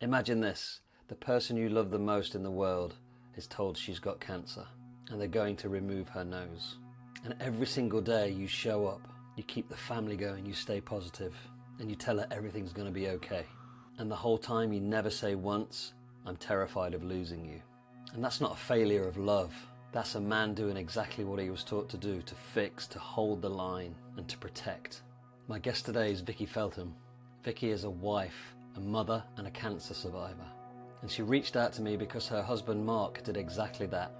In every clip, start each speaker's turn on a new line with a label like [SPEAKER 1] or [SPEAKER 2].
[SPEAKER 1] Imagine this. The person you love the most in the world is told she's got cancer and they're going to remove her nose. And every single day you show up, you keep the family going, you stay positive, and you tell her everything's going to be okay. And the whole time you never say once, I'm terrified of losing you. And that's not a failure of love. That's a man doing exactly what he was taught to do, to fix, to hold the line, and to protect. My guest today is Vikki Feltham. Vikki is a wife, a mother, and a cancer survivor. And she reached out to me because her husband Mark did exactly that.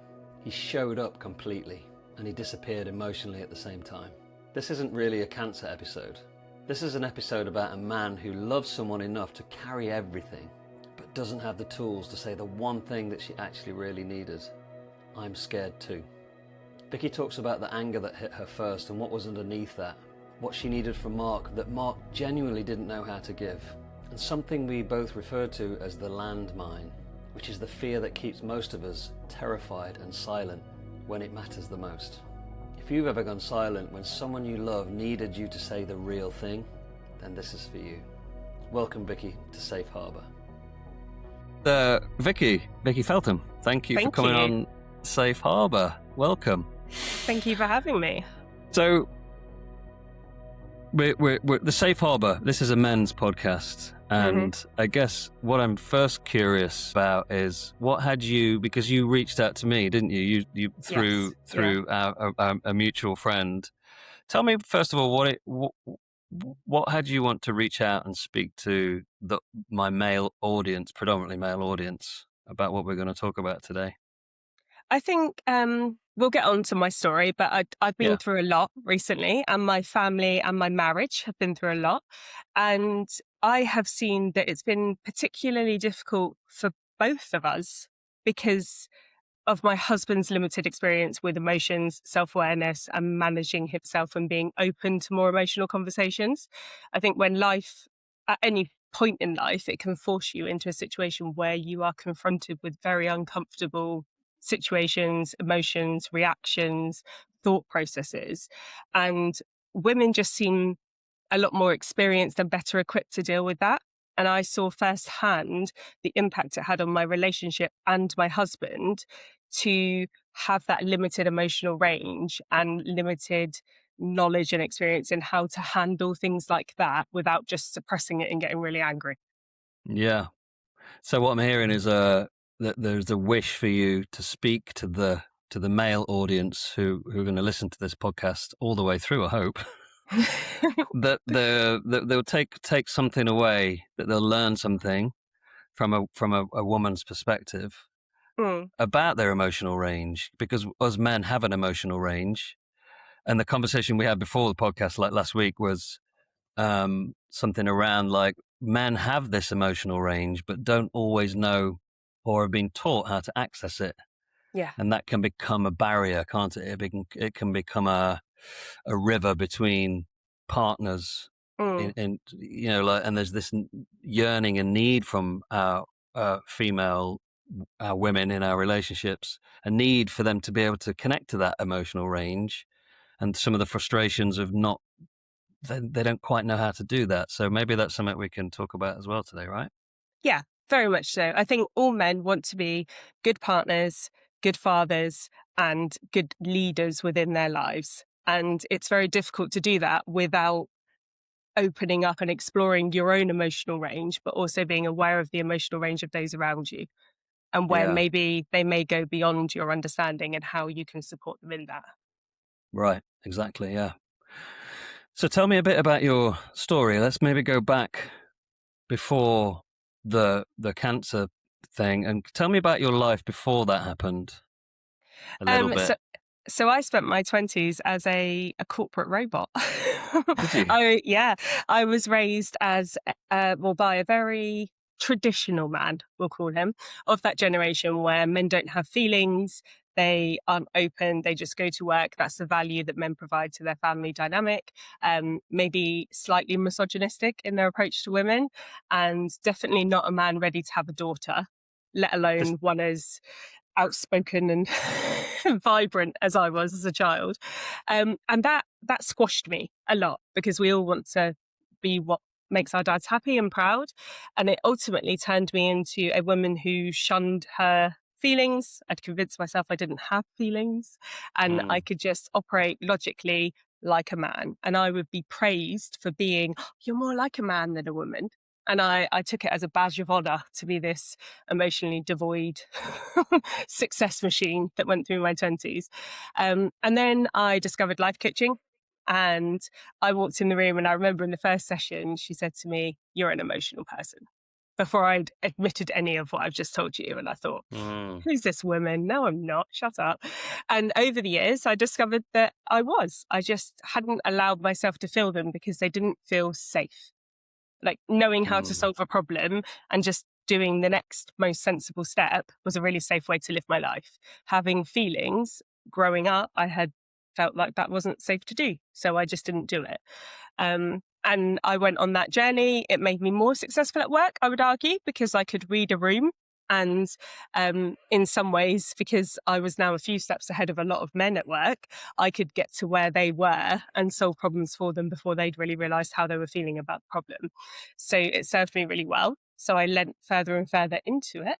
[SPEAKER 1] He showed up completely, and he disappeared emotionally at the same time. This isn't really a cancer episode. This is an episode about a man who loves someone enough to carry everything, but doesn't have the tools to say the one thing that she actually really needed. I'm scared too. Vikki talks about the anger that hit her first and what was underneath that, what she needed from Mark that Mark genuinely didn't know how to give, and something we both refer to as the landmine, which is the fear that keeps most of us terrified and silent when it matters the most. If you've ever gone silent when someone you love needed you to say the real thing, then this is for you. Welcome, Vikki, to Safe Harbour. Vikki Feltham, thank you for coming on Safe Harbour. Welcome.
[SPEAKER 2] Thank you for having me.
[SPEAKER 1] So, we're the Safe Harbour. This is a men's podcast, and I guess what I'm first curious about is what had you, because you reached out to me, didn't you? You through a mutual friend. Tell me first of all what had you want to reach out and speak to my male audience, predominantly male audience, about what we're going to talk about today?
[SPEAKER 2] I think we'll get on to my story, but I've been through a lot recently, and my family and my marriage have been through a lot. And I have seen that it's been particularly difficult for both of us because of my husband's limited experience with emotions, self-awareness, and managing himself and being open to more emotional conversations. I think when life, at any point in life, it can force you into a situation where you are confronted with very uncomfortable situations, emotions, reactions, thought processes. And women just seem a lot more experienced and better equipped to deal with that. And I saw firsthand the impact it had on my relationship and my husband to have that limited emotional range and limited knowledge and experience in how to handle things like that without just suppressing it and getting really angry.
[SPEAKER 1] Yeah. So what I'm hearing is that there's a wish for you to speak to the male audience who are going to listen to this podcast all the way through, I hope. that they'll take something away, that they'll learn something from a woman's perspective about their emotional range, because us men have an emotional range. And the conversation we had before the podcast, like last week, was something around like men have this emotional range but don't always know or have been taught how to access it.
[SPEAKER 2] Yeah.
[SPEAKER 1] And that can become a barrier, can't it? It can become a river between partners, and there's this yearning and need from our women in our relationships, a need for them to be able to connect to that emotional range, and some of the frustrations of they don't quite know how to do that. So maybe that's something we can talk about as well today, right?
[SPEAKER 2] Yeah, very much so. I think all men want to be good partners, good fathers, and good leaders within their lives. And it's very difficult to do that without opening up and exploring your own emotional range, but also being aware of the emotional range of those around you and where maybe they may go beyond your understanding and how you can support them in that.
[SPEAKER 1] Right, exactly, yeah. So tell me a bit about your story. Let's maybe go back before the cancer thing, and tell me about your life before that happened a little bit.
[SPEAKER 2] So I spent my 20s as a corporate robot.
[SPEAKER 1] Did you?
[SPEAKER 2] I was raised as by a very traditional man, we'll call him, of that generation where men don't have feelings, they aren't open, they just go to work. That's the value that men provide to their family dynamic. Maybe slightly misogynistic in their approach to women, and definitely not a man ready to have a daughter, let alone one as outspoken and vibrant as I was as a child. And that squashed me a lot, because we all want to be what makes our dads happy and proud. And it ultimately turned me into a woman who shunned her feelings. I'd convinced myself I didn't have feelings and I
[SPEAKER 1] Mm.
[SPEAKER 2] could just operate logically like a man. And I would be praised for being, you're more like a man than a woman. And I took it as a badge of honor to be this emotionally devoid success machine that went through my 20s. And then I discovered life coaching. And I walked in the room and I remember in the first session, she said to me, "You're an emotional person," before I'd admitted any of what I've just told you. And I thought,
[SPEAKER 1] Mm.
[SPEAKER 2] who's this woman? No, I'm not. Shut up. And over the years, I discovered that I was. I just hadn't allowed myself to feel them because they didn't feel safe. Like knowing how to
[SPEAKER 1] Mm.
[SPEAKER 2] solve a problem and just doing the next most sensible step was a really safe way to live my life. Having feelings growing up, I had felt like that wasn't safe to do. So I just didn't do it. And I went on that journey. It made me more successful at work, I would argue, because I could read a room. And in some ways, because I was now a few steps ahead of a lot of men at work, I could get to where they were and solve problems for them before they'd really realized how they were feeling about the problem. So it served me really well. So I leant further and further into it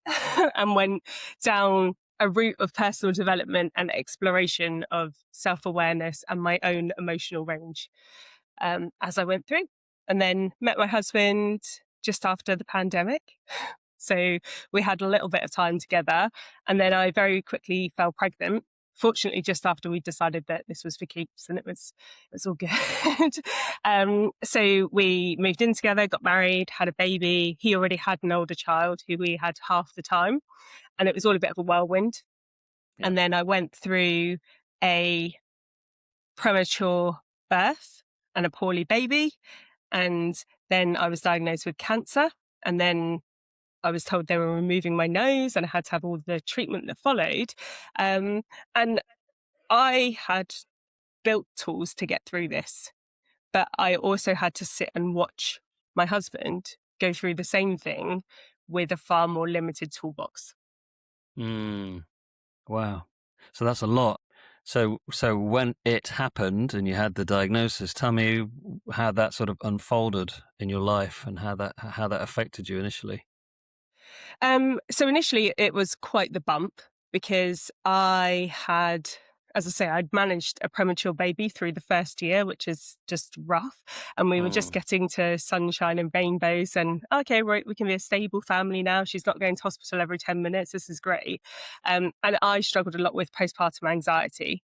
[SPEAKER 2] and went down a route of personal development and exploration of self-awareness and my own emotional range as I went through. And then met my husband just after the pandemic. So we had a little bit of time together. And then I very quickly fell pregnant. Fortunately, just after we decided that this was for keeps and it was all good. So we moved in together, got married, had a baby. He already had an older child who we had half the time. And it was all a bit of a whirlwind.
[SPEAKER 1] Yeah.
[SPEAKER 2] And then I went through a premature birth and a poorly baby. And then I was diagnosed with cancer. And then I was told they were removing my nose and I had to have all the treatment that followed. And I had built tools to get through this, but I also had to sit and watch my husband go through the same thing with a far more limited toolbox.
[SPEAKER 1] Mm. Wow. So that's a lot. So when it happened and you had the diagnosis, tell me how that sort of unfolded in your life and how that affected you initially.
[SPEAKER 2] So initially it was quite the bump because I had, as I say, I'd managed a premature baby through the first year, which is just rough. And we were just
[SPEAKER 1] Mm.
[SPEAKER 2] getting to sunshine and rainbows and, okay, right, we can be a stable family now. She's not going to hospital every 10 minutes. This is great. And I struggled a lot with postpartum anxiety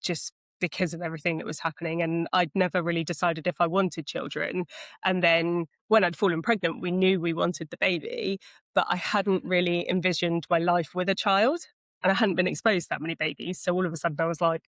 [SPEAKER 2] just because of everything that was happening. And I'd never really decided if I wanted children. And then when I'd fallen pregnant, we knew we wanted the baby, but I hadn't really envisioned my life with a child. And I hadn't been exposed to that many babies. So all of a sudden I was like,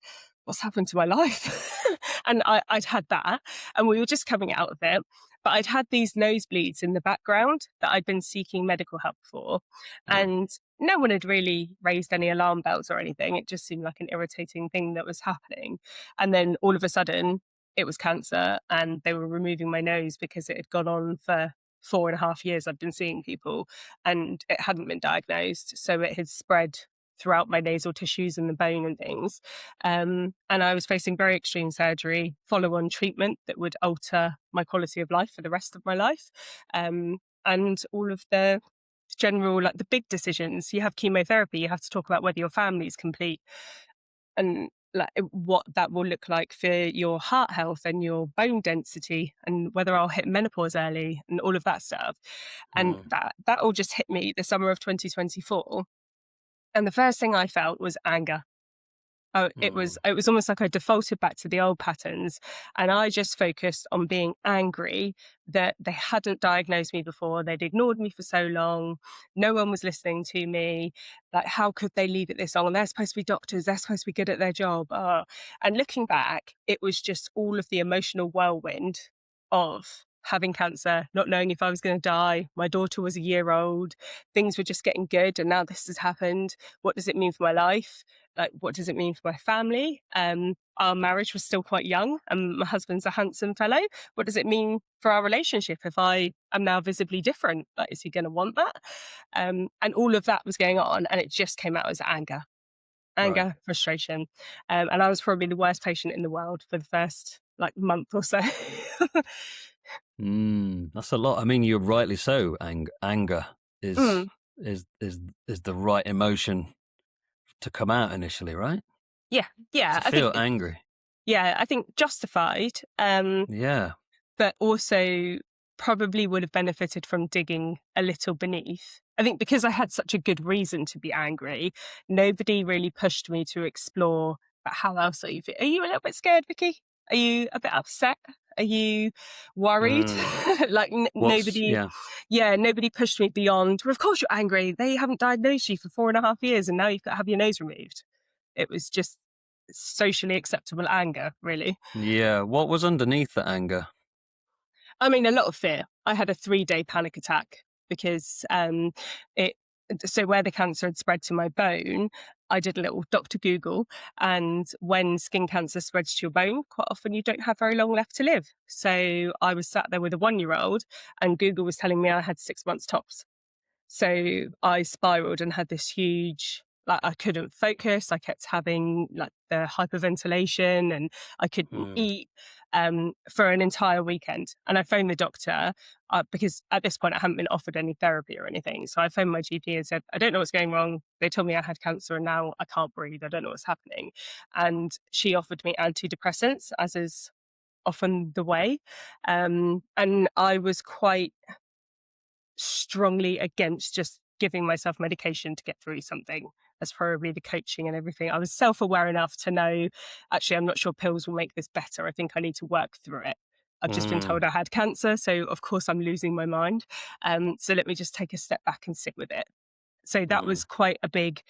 [SPEAKER 2] what's happened to my life? And I'd had that and we were just coming out of it. But I'd had these nosebleeds in the background that I'd been seeking medical help for.
[SPEAKER 1] Mm.
[SPEAKER 2] And no one had really raised any alarm bells or anything. It just seemed like an irritating thing that was happening. And then all of a sudden, it was cancer, and they were removing my nose because it had gone on for 4.5 years. I'd been seeing people, and it hadn't been diagnosed. So it had spread throughout my nasal tissues and the bone and things. And I was facing very extreme surgery, follow on treatment that would alter my quality of life for the rest of my life. And all of the general, like the big decisions. You have chemotherapy, you have to talk about whether your family is complete and like what that will look like for your heart health and your bone density and whether I'll hit menopause early and all of that stuff. And
[SPEAKER 1] Mm.
[SPEAKER 2] that all just hit me the summer of 2024. And the first thing I felt was anger. Oh,
[SPEAKER 1] Mm.
[SPEAKER 2] it was almost like I defaulted back to the old patterns and I just focused on being angry that they hadn't diagnosed me before. They'd ignored me for so long. No one was listening to me. Like, how could they leave it this long? And they're supposed to be doctors. They're supposed to be good at their job. Oh. And looking back, it was just all of the emotional whirlwind of having cancer, not knowing if I was going to die. My daughter was a year old. Things were just getting good. And now this has happened. What does it mean for my life? Like, what does it mean for my family? Our marriage was still quite young and my husband's a handsome fellow. What does it mean for our relationship if I am now visibly different? Like, is he going to want that? And all of that was going on and it just came out as
[SPEAKER 1] Right.
[SPEAKER 2] frustration. And I was probably the worst patient in the world for the first like month or so.
[SPEAKER 1] That's a lot. I mean, you're rightly so. Anger is
[SPEAKER 2] Mm,
[SPEAKER 1] is is is the right emotion to come out initially, right?
[SPEAKER 2] yeah, yeah.
[SPEAKER 1] To feel angry.
[SPEAKER 2] I think justified.
[SPEAKER 1] Yeah.
[SPEAKER 2] But also probably would have benefited from digging a little beneath. I think because I had such a good reason to be angry, nobody really pushed me to explore, but how else are you? Are you a little bit scared, Vicky? Are you a bit upset? Are you worried?
[SPEAKER 1] Mm.
[SPEAKER 2] Like nobody,
[SPEAKER 1] Yeah.
[SPEAKER 2] yeah, nobody pushed me beyond. Well, of course you're angry. They haven't diagnosed you for 4.5 years, and now you've got to have your nose removed. It was just socially acceptable anger, really.
[SPEAKER 1] Yeah. What was underneath the anger?
[SPEAKER 2] I mean, a lot of fear. I had a 3-day panic attack because it. So where the cancer had spread to my bone, I did a little Dr. Google, and when skin cancer spreads to your bone, quite often you don't have very long left to live. So I was sat there with a 1-year-old, and Google was telling me I had 6 months tops. So I spiraled and had this huge, like, I couldn't focus. I kept having like the hyperventilation, and I couldn't
[SPEAKER 1] Mm.
[SPEAKER 2] eat for an entire weekend. And I phoned the doctor because at this point I hadn't been offered any therapy or anything. So I phoned my GP and said, I don't know what's going wrong. They told me I had cancer and now I can't breathe. I don't know what's happening. And she offered me antidepressants, as is often the way. And I was quite strongly against just giving myself medication to get through something. That's probably the coaching and everything. I was self-aware enough to know, actually, I'm not sure pills will make this better. I think I need to work through it. I've just been
[SPEAKER 1] Mm.
[SPEAKER 2] told I had cancer, so of course I'm losing my mind. So let me just take a step back and sit with it. So that
[SPEAKER 1] Mm.
[SPEAKER 2] was quite a big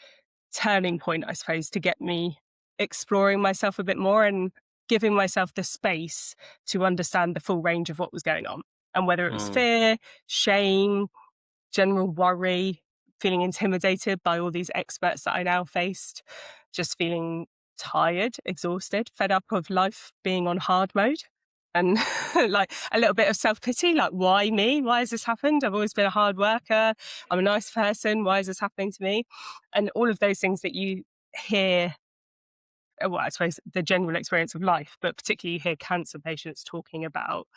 [SPEAKER 2] turning point, I suppose, to get me exploring myself a bit more and giving myself the space to understand the full range of what was going on. And whether it was
[SPEAKER 1] Mm.
[SPEAKER 2] fear, shame, general worry, feeling intimidated by all these experts that I now faced, just feeling tired, exhausted, fed up of life being on hard mode. And like a little bit of self pity, like, why me? Why has this happened? I've always been a hard worker. I'm a nice person. Why is this happening to me? And all of those things that you hear, well, I suppose the general experience of life, but particularly you hear cancer patients talking about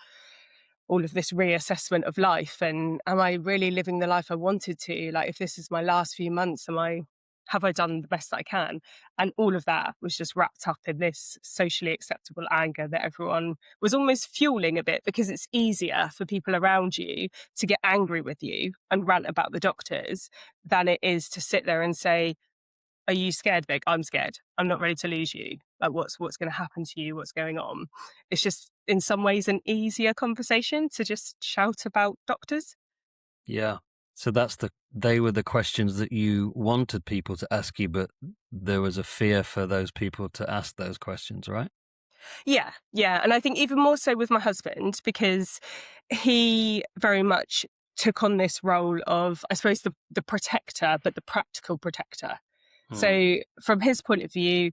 [SPEAKER 2] all of this reassessment of life, and am I really living the life I wanted to? Like, if this is my last few months, have I done the best I can? And all of that was just wrapped up in this socially acceptable anger that everyone was almost fueling a bit, because it's easier for people around you to get angry with you and rant about the doctors than it is to sit there and say, are you scared, Vic? I'm scared. I'm not ready to lose you. Like, what's going to happen to you? What's going on? It's just in some ways an easier conversation to just shout about doctors.
[SPEAKER 1] Yeah. So they were the questions that you wanted people to ask you, but there was a fear for those people to ask those questions, right?
[SPEAKER 2] Yeah, yeah. And I think even more so with my husband, because he very much took on this role of, I suppose, the protector, but the practical protector.
[SPEAKER 1] Mm.
[SPEAKER 2] So from his point of view,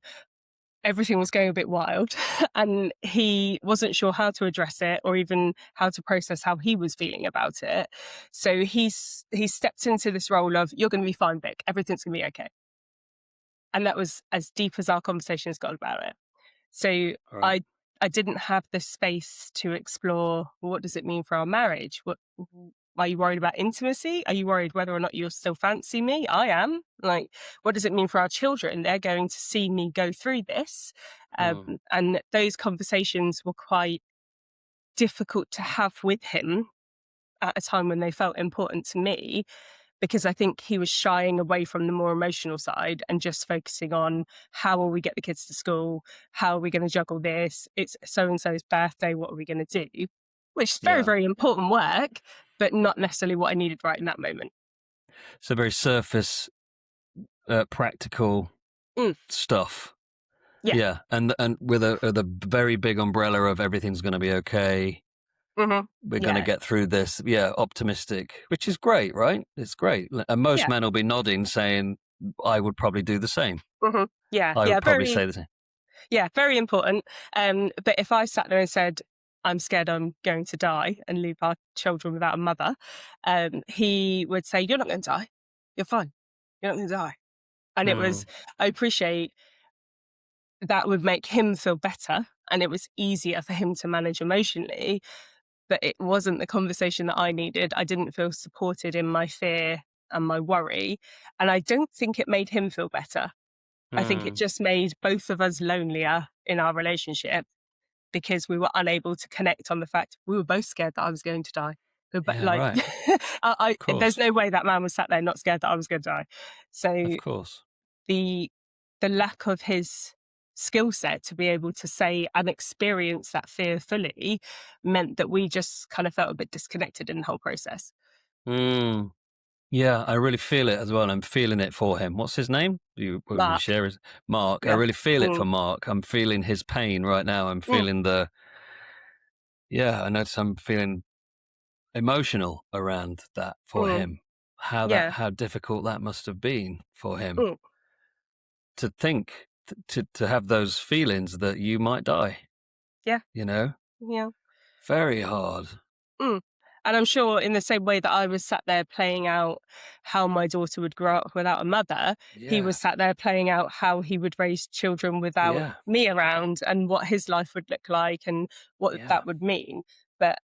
[SPEAKER 2] everything was going a bit wild and he wasn't sure how to address it or even how to process how he was feeling about it. So he stepped into this role of, you're going to be fine, Vic. Everything's going to be okay. And that was as deep as our conversation has got about it. So
[SPEAKER 1] Right.
[SPEAKER 2] I didn't have the space to explore, well, what does it mean for our marriage? What are you worried about intimacy? Are you worried whether or not you'll still fancy me? I am. Like, what does it mean for our children? They're going to see me go through this.
[SPEAKER 1] Mm.
[SPEAKER 2] And those conversations were quite difficult to have with him at a time when they felt important to me, because I think he was shying away from the more emotional side and just focusing on, how will we get the kids to school? How are we going to juggle this? It's so and so's birthday. What are we going to do? Which is very,
[SPEAKER 1] Yeah.
[SPEAKER 2] very important work, but not necessarily what I needed right in that moment.
[SPEAKER 1] So very surface, practical
[SPEAKER 2] Mm,
[SPEAKER 1] stuff.
[SPEAKER 2] yeah.
[SPEAKER 1] Yeah, and with the very big umbrella of everything's going to be okay.
[SPEAKER 2] Hmm.
[SPEAKER 1] We're going to
[SPEAKER 2] Yeah.
[SPEAKER 1] get through this. Yeah, optimistic, which is great, right? It's great. And most
[SPEAKER 2] Yeah.
[SPEAKER 1] men will be nodding, saying, "I would probably do the same.
[SPEAKER 2] Hmm. Yeah.
[SPEAKER 1] I
[SPEAKER 2] Yeah.
[SPEAKER 1] would probably
[SPEAKER 2] Very,
[SPEAKER 1] say the same."
[SPEAKER 2] yeah, very important. But if I sat there and said, I'm scared I'm going to die and leave our children without a mother, he would say, you're not going to die. You're fine. You're not going to die. And it was,
[SPEAKER 1] Mm.
[SPEAKER 2] I appreciate that would make him feel better and it was easier for him to manage emotionally. but it wasn't the conversation that I needed. I didn't feel supported in my fear and my worry. And I don't think it made him feel better. I think it
[SPEAKER 1] Mm.
[SPEAKER 2] just made both of us lonelier in our relationship because we were unable to connect on the fact we were both scared that I was going to die.
[SPEAKER 1] Yeah,
[SPEAKER 2] Like,
[SPEAKER 1] right. Of
[SPEAKER 2] there's
[SPEAKER 1] course.
[SPEAKER 2] no way that man was sat there not scared that I was going to die. So
[SPEAKER 1] Of course.
[SPEAKER 2] the the lack of his skill set to be able to say and experience that fear fully meant that we just kind of felt a bit disconnected in the whole process.
[SPEAKER 1] Mm. Yeah, I really feel it as well. I'm feeling it for him. What's his name? We
[SPEAKER 2] Mark,
[SPEAKER 1] share his Mark. I
[SPEAKER 2] yeah.
[SPEAKER 1] really feel it for
[SPEAKER 2] Mm,
[SPEAKER 1] Mark. I'm feeling his pain right now. I'm
[SPEAKER 2] mm,
[SPEAKER 1] feeling I notice I'm feeling emotional around that for
[SPEAKER 2] mm,
[SPEAKER 1] him.
[SPEAKER 2] yeah.
[SPEAKER 1] How difficult that must have been for him
[SPEAKER 2] Mm,
[SPEAKER 1] to think, to have those feelings that you might die,
[SPEAKER 2] yeah.
[SPEAKER 1] you know?
[SPEAKER 2] Yeah.
[SPEAKER 1] Very hard.
[SPEAKER 2] Mm. And I'm sure in the same way that I was sat there playing out how my daughter would grow up without a mother, he
[SPEAKER 1] Yeah.
[SPEAKER 2] was sat there playing out how he would raise children without
[SPEAKER 1] Yeah.
[SPEAKER 2] me around and what his life would look like and what
[SPEAKER 1] Yeah.
[SPEAKER 2] that would mean. But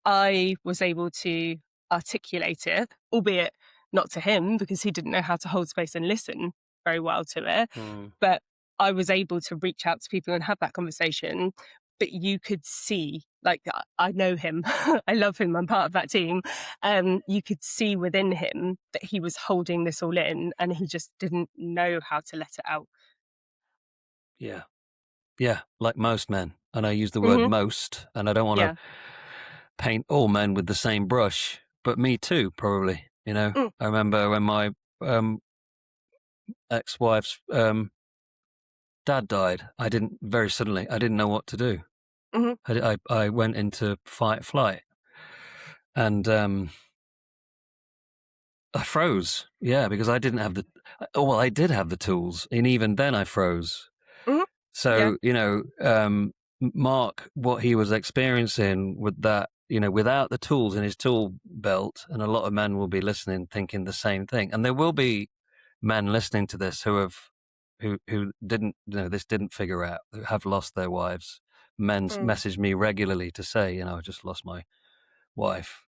[SPEAKER 2] I was able to articulate it, albeit not to him because he didn't know how to hold space and listen very well to it.
[SPEAKER 1] Mm.
[SPEAKER 2] But I was able to reach out to people and have that conversation. But you could see, like, I know him, I love him, I'm part of that team. You could see within him that he was holding this all in and he just didn't know how to let it out.
[SPEAKER 1] Yeah. Yeah. Like most men. And I use the word
[SPEAKER 2] Hmm.
[SPEAKER 1] most, and I don't want to
[SPEAKER 2] Yeah.
[SPEAKER 1] paint all men with the same brush, but me too, probably.
[SPEAKER 2] Mm,
[SPEAKER 1] I remember when my um, ex-wife's dad died. I didn't very suddenly. I didn't know what to do.
[SPEAKER 2] hmm.
[SPEAKER 1] I went into fight flight, and I froze. Yeah, because I didn't have the. Well, I did have the tools, and even then I froze.
[SPEAKER 2] Hmm. Yeah.
[SPEAKER 1] So Mark, what he was experiencing with that, without the tools in his tool belt, and a lot of men will be listening, thinking the same thing, and there will be men listening to this who didn't, this didn't figure out, who have lost their wives. Men
[SPEAKER 2] Mm,
[SPEAKER 1] message me regularly to say, I just lost my wife,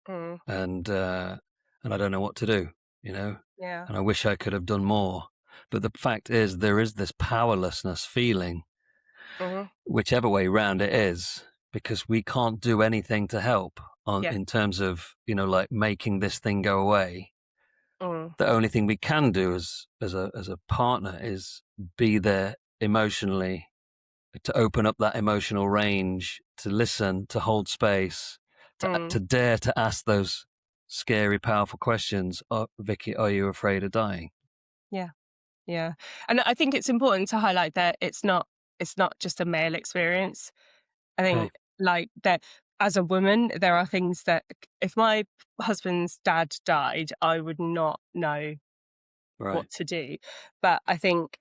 [SPEAKER 2] mm,
[SPEAKER 1] and I don't know what to do,
[SPEAKER 2] yeah.
[SPEAKER 1] and I wish I could have done more. But the fact is, there is this powerlessness feeling,
[SPEAKER 2] Hmm.
[SPEAKER 1] whichever way round it is, because we can't do anything to help
[SPEAKER 2] Yeah.
[SPEAKER 1] in terms of, like making this thing go away.
[SPEAKER 2] Mm,
[SPEAKER 1] The only thing we can do as a partner is be there emotionally, to open up that emotional range, to listen, to hold space, to
[SPEAKER 2] mm,
[SPEAKER 1] dare to ask those scary, powerful questions. Vikki, are you afraid of dying?
[SPEAKER 2] yeah. Yeah. And I think it's important to highlight that it's not just a male experience. I
[SPEAKER 1] Okay,
[SPEAKER 2] think like that as a woman, there are things that if my husband's dad died, I would not know
[SPEAKER 1] right.
[SPEAKER 2] what to do. But I think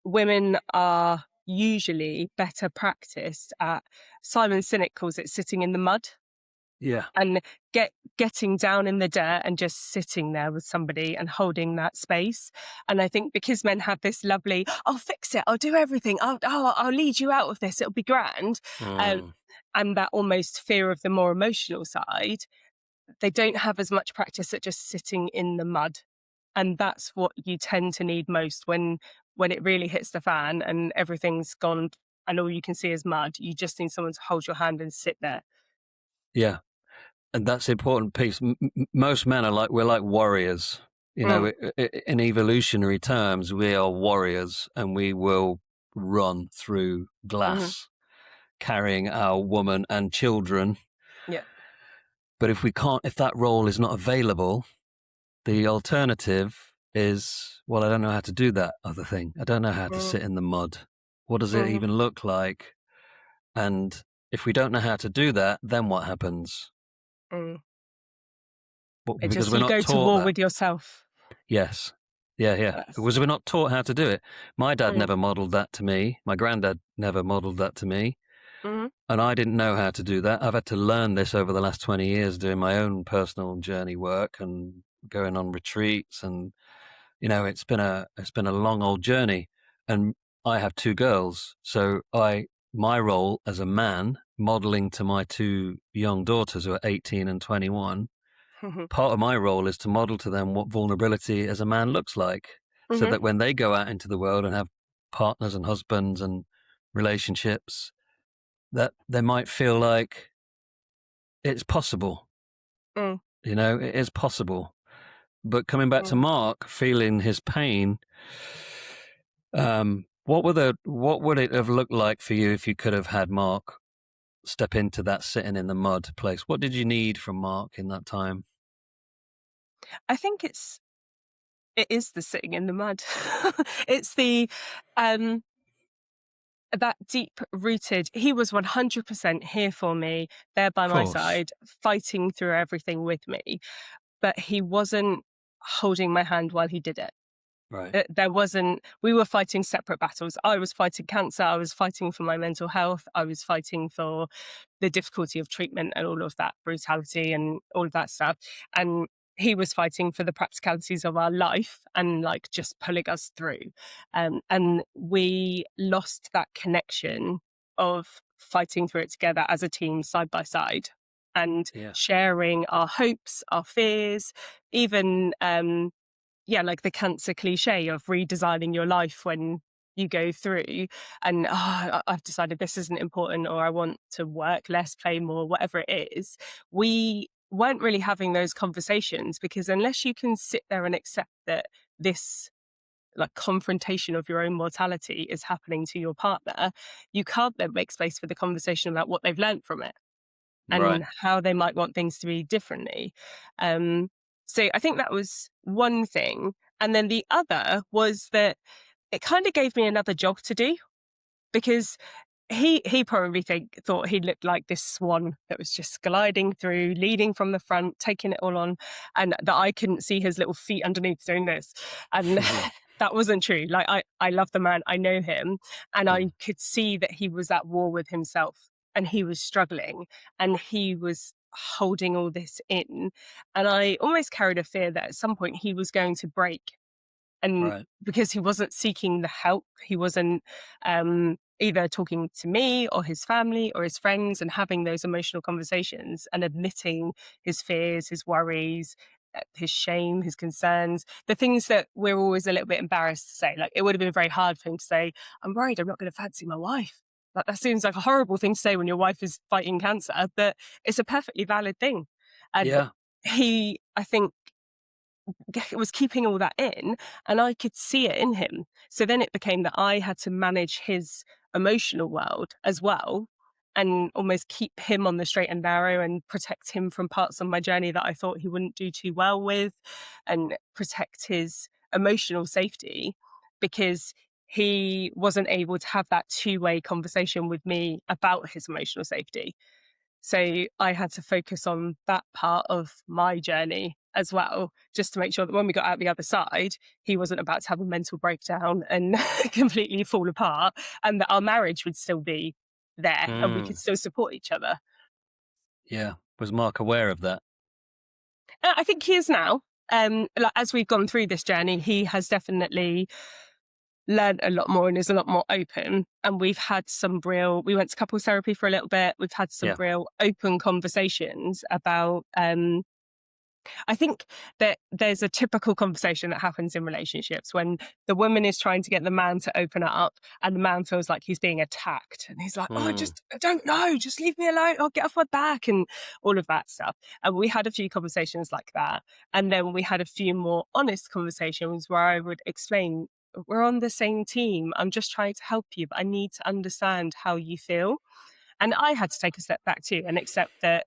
[SPEAKER 2] women are usually better practiced at, Simon Sinek calls it sitting in the mud
[SPEAKER 1] Yeah.
[SPEAKER 2] and getting down in the dirt and just sitting there with somebody and holding that space. And I think because men have this lovely, I'll fix it, I'll do everything, I'll lead you out of this, it'll be grand, um,
[SPEAKER 1] Mm,
[SPEAKER 2] and that almost fear of the more emotional side, they don't have as much practice at just sitting in the mud. And that's what you tend to need most when it really hits the fan and everything's gone and all you can see is mud. You just need someone to hold your hand and sit there.
[SPEAKER 1] yeah. And that's the important piece. Most men we're like warriors.
[SPEAKER 2] Mm,
[SPEAKER 1] In evolutionary terms, we are warriors, and we will run through
[SPEAKER 2] hmm.
[SPEAKER 1] glass carrying our woman and children.
[SPEAKER 2] Yeah.
[SPEAKER 1] But if that role is not available, the alternative is, well, I don't know how to do that other thing. I don't know how to
[SPEAKER 2] Mm,
[SPEAKER 1] sit in the mud. What does it
[SPEAKER 2] mhm.
[SPEAKER 1] even look like? And if we don't know how to do that, then what happens?
[SPEAKER 2] Mm. It
[SPEAKER 1] Because
[SPEAKER 2] just
[SPEAKER 1] we're
[SPEAKER 2] you
[SPEAKER 1] not
[SPEAKER 2] go to
[SPEAKER 1] taught
[SPEAKER 2] war
[SPEAKER 1] that.
[SPEAKER 2] with yourself.
[SPEAKER 1] Yes. Yeah, yeah.
[SPEAKER 2] That's
[SPEAKER 1] Because we're not taught how to do it. My dad
[SPEAKER 2] mm,
[SPEAKER 1] never modeled that to me. My granddad never modeled that to me.
[SPEAKER 2] mhm,
[SPEAKER 1] And I didn't know how to do that. I've had to learn this over the last 20 years doing my own personal journey work and going on retreats. And, it's been a long old journey. And I have two girls. So my role as a man modeling to my two young daughters who are 18 and 21,
[SPEAKER 2] Mhm.
[SPEAKER 1] part of my role is to model to them what vulnerability as a man looks like, so
[SPEAKER 2] Mhm.
[SPEAKER 1] that when they go out into the world and have partners and husbands and relationships, that they might feel like it's possible.
[SPEAKER 2] Mm.
[SPEAKER 1] You know, it is possible. But coming back to
[SPEAKER 2] Mm.
[SPEAKER 1] Mark, feeling his pain, what would it have looked like for you if you could have had Mark step into that sitting in the mud place? What did you need from Mark in that time?
[SPEAKER 2] I think it is the sitting in the mud. It's the um that deep rooted, he was 100% here for me, there by
[SPEAKER 1] Of
[SPEAKER 2] my
[SPEAKER 1] course.
[SPEAKER 2] side, fighting through everything with me, but he wasn't holding my hand while he did it.
[SPEAKER 1] Right.
[SPEAKER 2] There wasn't, we were fighting separate battles. I was fighting cancer. I was fighting for my mental health. I was fighting for the difficulty of treatment and all of that brutality and all of that stuff. And he was fighting for the practicalities of our life and like just pulling us through. And we lost that connection of fighting through it together as a team side by side and
[SPEAKER 1] Yeah.
[SPEAKER 2] sharing our hopes, our fears, even yeah, like the cancer cliche of redesigning your life when you go through and I've decided this isn't important or I want to work less, play more, whatever it is. We weren't really having those conversations because unless you can sit there and accept that this like confrontation of your own mortality is happening to your partner, you can't then make space for the conversation about what they've learned from it
[SPEAKER 1] Right.
[SPEAKER 2] and how they might want things to be differently. Um, so I think that was one thing. And then the other was that it kind of gave me another job to do because he probably thought he looked like this swan that was just gliding through, leading from the front, taking it all on, and that I couldn't see his little feet underneath doing this. And that wasn't true. Like I love the man, I know him, and I could see that he was at war with himself and he was struggling and he was holding all this in. And I almost carried a fear that at some point he was going to break and
[SPEAKER 1] Right.
[SPEAKER 2] because he wasn't seeking the help, he wasn't either talking to me or his family or his friends and having those emotional conversations and admitting his fears, his worries, his shame, his concerns, the things that we're always a little bit embarrassed to say. Like it would have been very hard for him to say, I'm worried I'm not going to fancy my wife. Like, that seems like a horrible thing to say when your wife is fighting cancer, but it's a perfectly valid thing. And
[SPEAKER 1] Yeah.
[SPEAKER 2] he, I think, was keeping all that in and I could see it in him. So then it became that I had to manage his emotional world as well and almost keep him on the straight and narrow and protect him from parts of my journey that I thought he wouldn't do too well with and protect his emotional safety because he wasn't able to have that two-way conversation with me about his emotional safety. So I had to focus on that part of my journey as well, just to make sure that when we got out the other side, he wasn't about to have a mental breakdown and completely fall apart, and that our marriage would still be there and we could
[SPEAKER 1] Mm.
[SPEAKER 2] still support each other.
[SPEAKER 1] Yeah. Was Mark aware of that?
[SPEAKER 2] I think he is now. Like, as we've gone through this journey, he has definitely learned a lot more and is a lot more open. And we've had some real, we went to couples therapy for a little bit. We've had some
[SPEAKER 1] Yeah.
[SPEAKER 2] real open conversations about I think that there's a typical conversation that happens in relationships when the woman is trying to get the man to open up and the man feels like he's being attacked. And he's like, oh,
[SPEAKER 1] Mm.
[SPEAKER 2] I don't know, just leave me alone. I'll get off my back and all of that stuff. And we had a few conversations like that. And then we had a few more honest conversations where I would explain, we're on the same team. I'm just trying to help you, but I need to understand how you feel. And I had to take a step back too and accept that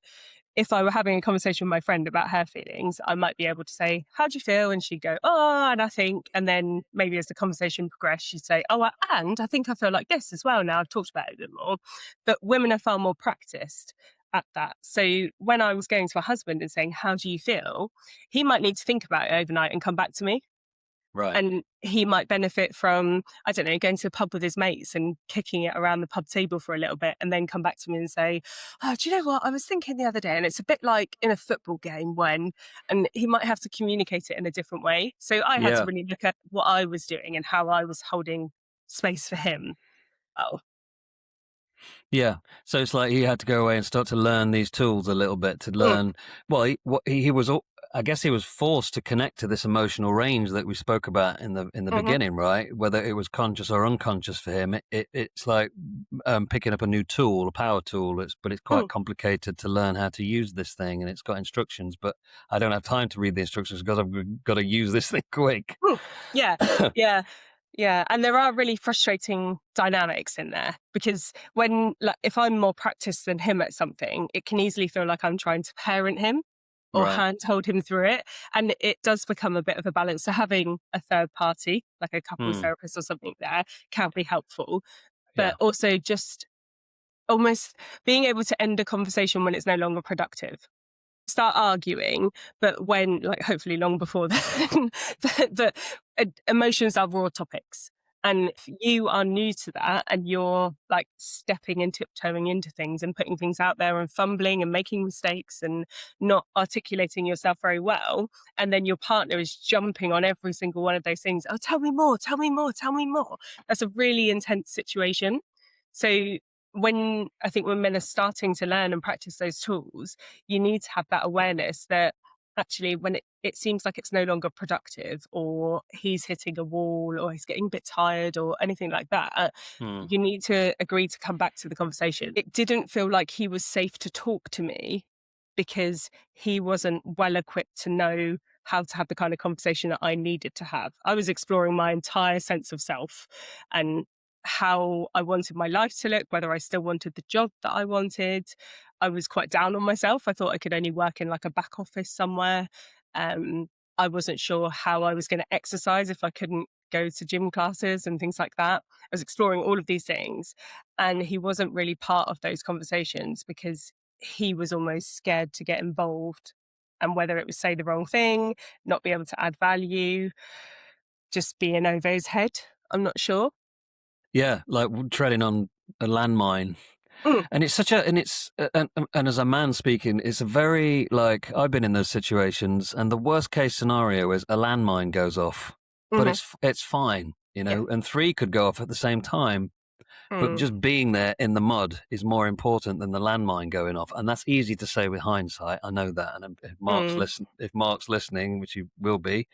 [SPEAKER 2] if I were having a conversation with my friend about her feelings, I might be able to say, how do you feel? And she'd go, oh, and I think, and then maybe as the conversation progressed, she'd say, oh, and I think I feel like this as well. Now I've talked about it a bit more. But women are far more practiced at that. So when I was going to a husband and saying, how do you feel? He might need to think about it overnight and come back to me.
[SPEAKER 1] Right.
[SPEAKER 2] And he might benefit from, I don't know, going to a pub with his mates and kicking it around the pub table for a little bit and then come back to me and say, oh, do you know what? I was thinking the other day, and it's a bit like in a football game when, and he might have to communicate it in a different way. So I had to
[SPEAKER 1] Yeah.
[SPEAKER 2] really look at what I was doing and how I was holding space for him. Oh,
[SPEAKER 1] Yeah. So it's like he had to go away and start to learn these tools a little bit to
[SPEAKER 2] Mm,
[SPEAKER 1] learn. Well, he was. I guess he was forced to connect to this emotional range that we spoke about in the
[SPEAKER 2] mhm,
[SPEAKER 1] beginning, right? Whether it was conscious or unconscious for him, it's like picking up a new tool, a power tool. But it's quite
[SPEAKER 2] mm,
[SPEAKER 1] complicated to learn how to use this thing, and it's got instructions. But I don't have time to read the instructions because I've got to use this thing quick.
[SPEAKER 2] mm. Yeah, yeah, yeah. And there are really frustrating dynamics in there because when, like, if I'm more practiced than him at something, it can easily feel like I'm trying to parent him or
[SPEAKER 1] Right.
[SPEAKER 2] handhold him through it. And it does become a bit of a balance. So having a third party, like a couples
[SPEAKER 1] Hmm.
[SPEAKER 2] therapist or something there, can be helpful. But
[SPEAKER 1] Yeah.
[SPEAKER 2] also just almost being able to end a conversation when it's no longer productive. Start arguing, but when, like, hopefully long before then, that emotions are raw topics. And if you are new to that and you're like stepping and tiptoeing into things and putting things out there and fumbling and making mistakes and not articulating yourself very well, and then your partner is jumping on every single one of those things, oh, tell me more, tell me more, tell me more. That's a really intense situation. So when I think when men are starting to learn and practice those tools, you need to have that awareness that actually when it seems like it's no longer productive or he's hitting a wall or he's getting a bit tired or anything like that,
[SPEAKER 1] Hmm.
[SPEAKER 2] you need to agree to come back to the conversation. It didn't feel like he was safe to talk to me because he wasn't well equipped to know how to have the kind of conversation that I needed to have. I was exploring my entire sense of self and how I wanted my life to look, whether I still wanted the job that I wanted. I was quite down on myself. I thought I could only work in like a back office somewhere. Um, I wasn't sure how I was going to exercise if I couldn't go to gym classes and things like that. I was exploring all of these things. And he wasn't really part of those conversations because he was almost scared to get involved. And whether it was say the wrong thing, not be able to add value, just be in over his head, I'm not sure.
[SPEAKER 1] Yeah, like treading on a landmine.
[SPEAKER 2] Mm,
[SPEAKER 1] And it's such a, and it's, and as a man speaking, it's a very, like, I've been in those situations, and the worst case scenario is a landmine goes off, but
[SPEAKER 2] mhm,
[SPEAKER 1] it's fine,
[SPEAKER 2] yeah.
[SPEAKER 1] and three could go off at the same time. But
[SPEAKER 2] Mm,
[SPEAKER 1] just being there in the mud is more important than the landmine going off, and that's easy to say with hindsight. I know that, and
[SPEAKER 2] mm.
[SPEAKER 1] if Mark's listening, which he will be,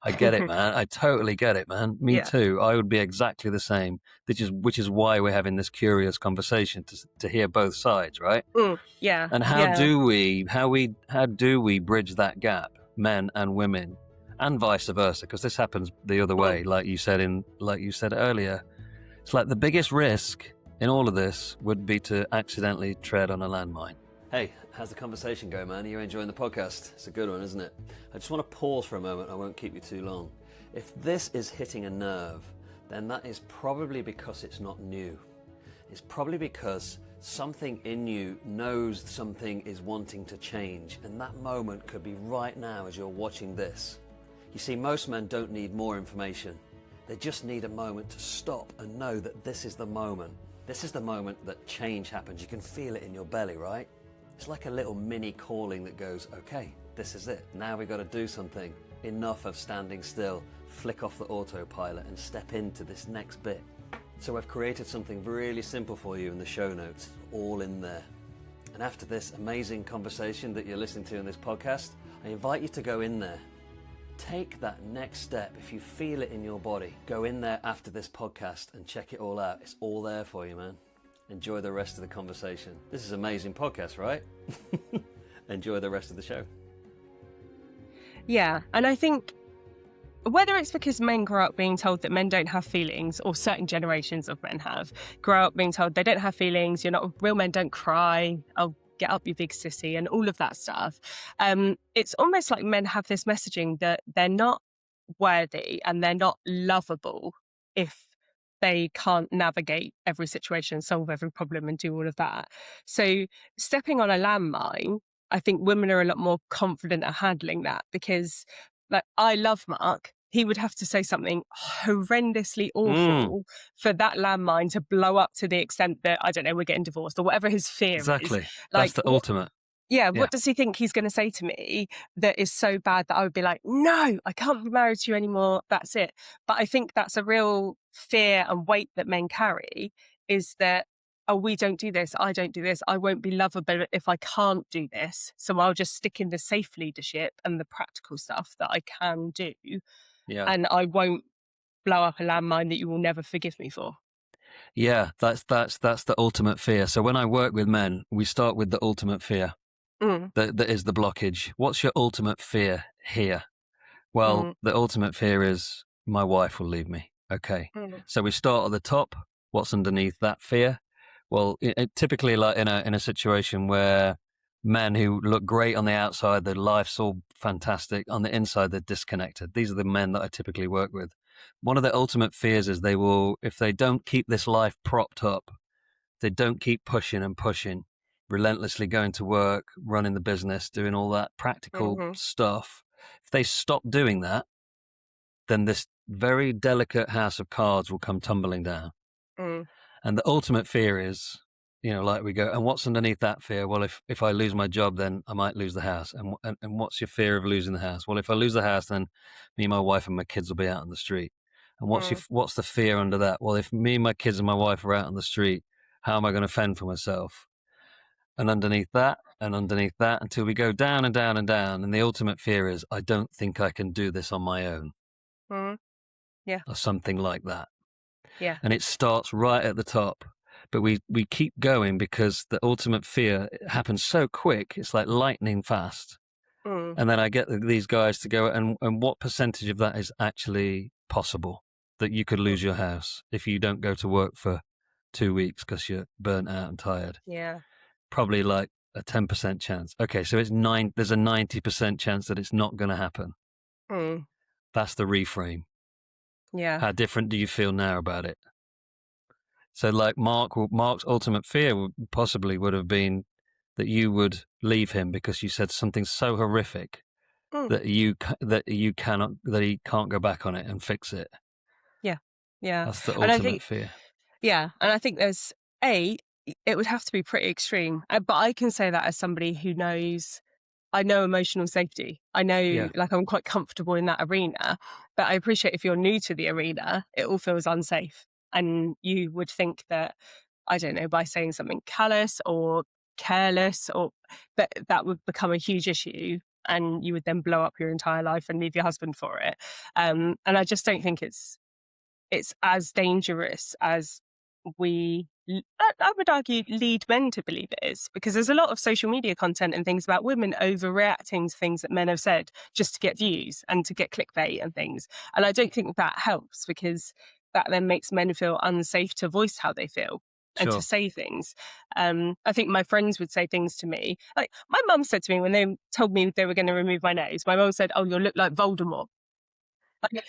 [SPEAKER 1] I get it, man. I totally get it, man. Me
[SPEAKER 2] Yeah.
[SPEAKER 1] too. I would be exactly the same. Which is why we're having this curious conversation to hear both sides, right?
[SPEAKER 2] Mm, yeah.
[SPEAKER 1] And
[SPEAKER 2] Yeah.
[SPEAKER 1] how do we bridge that gap, men and women, and vice versa? Because this happens the other
[SPEAKER 2] Mm.
[SPEAKER 1] way, like you said earlier. It's like the biggest risk in all of this would be to accidentally tread on a landmine. Hey, how's the conversation going, man? Are you enjoying the podcast? It's a good one, isn't it? I just want to pause for a moment. I won't keep you too long. If this is hitting a nerve, then that is probably because it's not new. It's probably because something in you knows something is wanting to change, and that moment could be right now as you're watching this. You see, most men don't need more information. They just need a moment to stop and know that this is the moment. This is the moment that change happens. You can feel it in your belly, right? It's like a little mini calling that goes, okay, this is it. Now we've got to do something. Enough of standing still. Flick off the autopilot and step into this next bit. So I've created something really simple for you in the show notes, all in there. And after this amazing conversation that you're listening to in this podcast, I invite you to go in there. Take that next step. If you feel it in your body, go in there after this podcast and check it all out. It's all there for you, man. Enjoy the rest of the conversation. This is an amazing podcast, right? Enjoy the rest of the show.
[SPEAKER 2] Yeah. And I think whether it's because men grow up being told that men don't have feelings, or certain generations of men grow up being told they don't have feelings, you're not real men, don't cry, I'll get up, you big sissy, and all of that stuff. It's almost like men have this messaging that they're not worthy and they're not lovable if they can't navigate every situation, solve every problem, and do all of that. So stepping on a landmine, I think women are a lot more confident at handling that because, like, I love Mark. He would have to say something horrendously awful for that landmine to blow up to the extent that, I don't know, we're getting divorced or whatever his fear is.
[SPEAKER 1] Exactly. That's
[SPEAKER 2] Like,
[SPEAKER 1] the ultimate.
[SPEAKER 2] yeah,
[SPEAKER 1] Yeah.
[SPEAKER 2] what does he think he's going to say to me that is so bad that I would be like, no, I can't be married to you anymore. That's it. But I think that's a real fear and weight that men carry, is that oh, we don't do this, I don't do this, I won't be lovable if I can't do this. So I'll just stick in the safe leadership and the practical stuff that I can do,
[SPEAKER 1] Yeah.
[SPEAKER 2] and I won't blow up a landmine that you will never forgive me for.
[SPEAKER 1] Yeah, that's the ultimate fear. So when I work with men, we start with the ultimate fear.
[SPEAKER 2] Mm,
[SPEAKER 1] That is the blockage. What's your ultimate fear here? Well,
[SPEAKER 2] mm,
[SPEAKER 1] the ultimate fear is my wife will leave me. Okay.
[SPEAKER 2] mm,
[SPEAKER 1] So we start at the top. What's underneath that fear? Well, typically, like in a situation where men who look great on the outside, their life's all fantastic, on the inside they're disconnected. These are the men that I typically work with. One of their ultimate fears is they will, if they don't keep this life propped up, they don't keep pushing and pushing, relentlessly going to work, running the business, doing all that practical
[SPEAKER 2] mhm,
[SPEAKER 1] stuff. If they stop doing that, then this very delicate house of cards will come tumbling down.
[SPEAKER 2] mm,
[SPEAKER 1] And the ultimate fear is, like we go, and what's underneath that fear? Well, if I lose my job, then I might lose the house. And what's your fear of losing the house? Well, if I lose the house, then me, my wife, and my kids will be out on the street. And
[SPEAKER 2] mm,
[SPEAKER 1] what's the fear under that? Well, if me, my kids, and my wife are out on the street, how am I going to fend for myself? And underneath that, until we go down and down and down. And the ultimate fear is, I don't think I can do this on my own,
[SPEAKER 2] mm. Yeah,
[SPEAKER 1] or something like that.
[SPEAKER 2] yeah.
[SPEAKER 1] And it starts right at the top. But we keep going because the ultimate fear happens so quick. It's like lightning fast.
[SPEAKER 2] Mm,
[SPEAKER 1] And then I get these guys to go, and what percentage of that is actually possible that you could
[SPEAKER 2] mm,
[SPEAKER 1] lose your house if you don't go to work for 2 weeks because you're burnt out and tired?
[SPEAKER 2] yeah.
[SPEAKER 1] Probably like a 10% chance. Okay, so there's a 90% chance that it's not going to happen.
[SPEAKER 2] Mm,
[SPEAKER 1] That's the reframe.
[SPEAKER 2] yeah.
[SPEAKER 1] How different do you feel now about it? So, like Mark's ultimate fear would have been that you would leave him because you said something so horrific
[SPEAKER 2] Mm,
[SPEAKER 1] that he can't go back on it and fix it.
[SPEAKER 2] yeah. Yeah.
[SPEAKER 1] That's the
[SPEAKER 2] And I
[SPEAKER 1] ultimate
[SPEAKER 2] think,
[SPEAKER 1] fear.
[SPEAKER 2] yeah. And I think it would have to be pretty extreme. But I can say that as somebody who knows, I know emotional safety. I know,
[SPEAKER 1] Yeah,
[SPEAKER 2] like, I'm quite comfortable in that arena, but I appreciate if you're new to the arena, it all feels unsafe. And you would think that, I don't know, by saying something callous or careless, or that would become a huge issue. And you would then blow up your entire life and leave your husband for it. And I just don't think it's as dangerous as I would argue lead men to believe it is, because there's a lot of social media content and things about women overreacting to things that men have said just to get views and to get clickbait and things. And I don't think that helps, because that then makes men feel unsafe to voice how they feel and to
[SPEAKER 1] sure.
[SPEAKER 2] say things. I think my friends would say things to me. Like, my mum said to me when they told me they were going to remove my nose, my mum said, "Oh, you'll look like Voldemort." Like,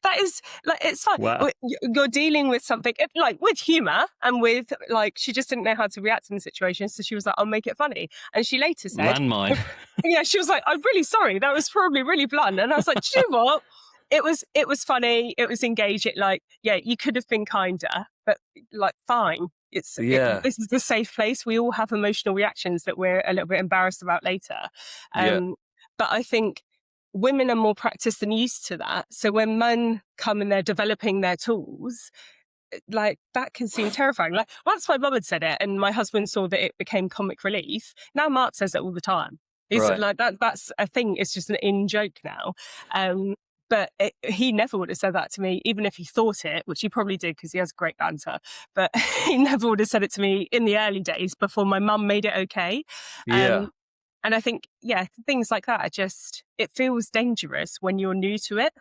[SPEAKER 2] that is, like, it's fine.
[SPEAKER 1] Wow.
[SPEAKER 2] You're dealing with something like with humor and with, like, she just didn't know how to react in the situation. So she was like, "I'll make it funny." And she later said,
[SPEAKER 1] Landmine.
[SPEAKER 2] yeah, she was like, "I'm really sorry. That was probably really blunt." And I was like, "Do you know what? It was funny. It was engaging. Like, yeah, you could have been kinder, but, like, fine.
[SPEAKER 1] Yeah,
[SPEAKER 2] This is the safe place. We all have emotional reactions that we're a little bit embarrassed about later.
[SPEAKER 1] yeah.
[SPEAKER 2] But I think women are more practiced and used to that. So when men come and they're developing their tools, like, that can seem terrifying. Like, once my mum had said it and my husband saw that it became comic relief, now Mark says it all the time. He's
[SPEAKER 1] Right.
[SPEAKER 2] like, that's a thing. It's just an in joke now. But he never would have said that to me, even if he thought it, which he probably did because he has great banter. But he never would have said it to me in the early days before my mum made it okay.
[SPEAKER 1] Yeah.
[SPEAKER 2] Um, and I think, yeah, things like that are just, it feels dangerous when you're new to it.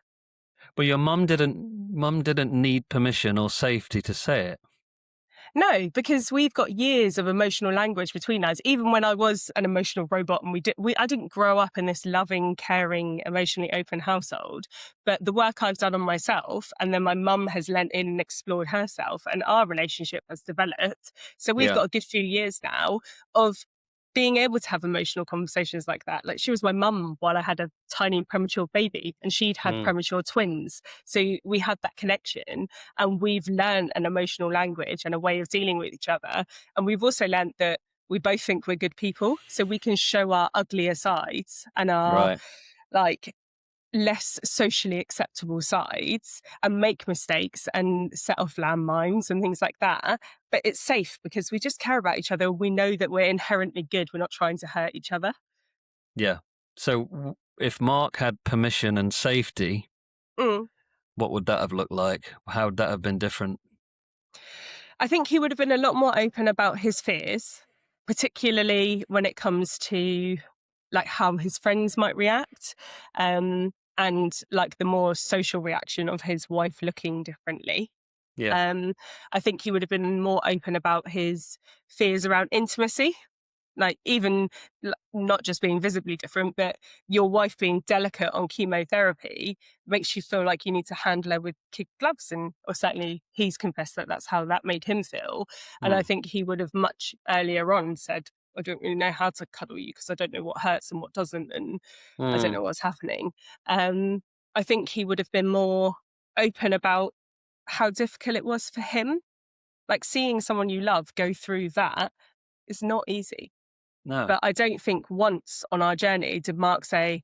[SPEAKER 1] But your mum didn't need permission or safety to say it.
[SPEAKER 2] No, because we've got years of emotional language between us. Even when I was an emotional robot, and I didn't grow up in this loving, caring, emotionally open household. But the work I've done on myself, and then my mum has lent in and explored herself, and our relationship has developed. So we've
[SPEAKER 1] Yeah.
[SPEAKER 2] got a good few years now of being able to have emotional conversations like that. Like, she was my mum while I had a tiny premature baby, and she'd had
[SPEAKER 1] Mm.
[SPEAKER 2] premature twins. So we had that connection, and we've learned an emotional language and a way of dealing with each other. And we've also learned that we both think we're good people, so we can show our uglier sides and our,
[SPEAKER 1] Right.
[SPEAKER 2] like, less socially acceptable sides and make mistakes and set off landmines and things like that. But it's safe because we just care about each other. We know that we're inherently good. We're not trying to hurt each other.
[SPEAKER 1] Yeah. So if Mark had permission and safety,
[SPEAKER 2] Mm.
[SPEAKER 1] what would that have looked like? How would that have been different?
[SPEAKER 2] I think he would have been a lot more open about his fears, particularly when it comes to like how his friends might react, and like the more social reaction of his wife looking differently.
[SPEAKER 1] Yeah.
[SPEAKER 2] Um, I think he would have been more open about his fears around intimacy, like even not just being visibly different, but your wife being delicate on chemotherapy makes you feel like you need to handle her with kid gloves, and or certainly he's confessed that that's how that made him feel. And I
[SPEAKER 1] Mm.
[SPEAKER 2] think he would have much earlier on said, I don't really know how to cuddle you because I don't know what hurts and what doesn't, and I don't
[SPEAKER 1] Mm.
[SPEAKER 2] know what's happening. um I think he would have been more open about how difficult it was for him. Like seeing someone you love go through that is not easy.
[SPEAKER 1] No.
[SPEAKER 2] But I don't think once on our journey did Mark say,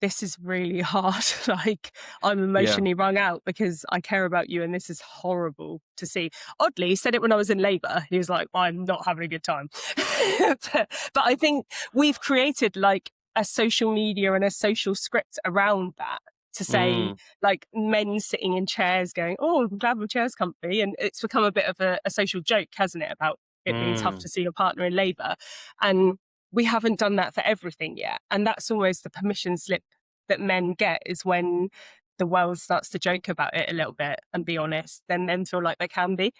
[SPEAKER 2] "This is really hard." Like, I'm
[SPEAKER 1] Yeah.
[SPEAKER 2] emotionally wrung out because I care about you and this is horrible to see. Oddly, he said it when I was in labour. He was like, "I'm not having a good time." But I think we've created like a social media and a social script around that to say,
[SPEAKER 1] Mm.
[SPEAKER 2] like, men sitting in chairs going, "Oh, I'm glad my chair's comfy." And it's become a bit of a social joke, hasn't it, about it being tough
[SPEAKER 1] Mm.
[SPEAKER 2] to see your partner in labour. And we haven't done that for everything yet. And that's always the permission slip that men get, is when the world starts to joke about it a little bit and be honest, then men feel like they can be.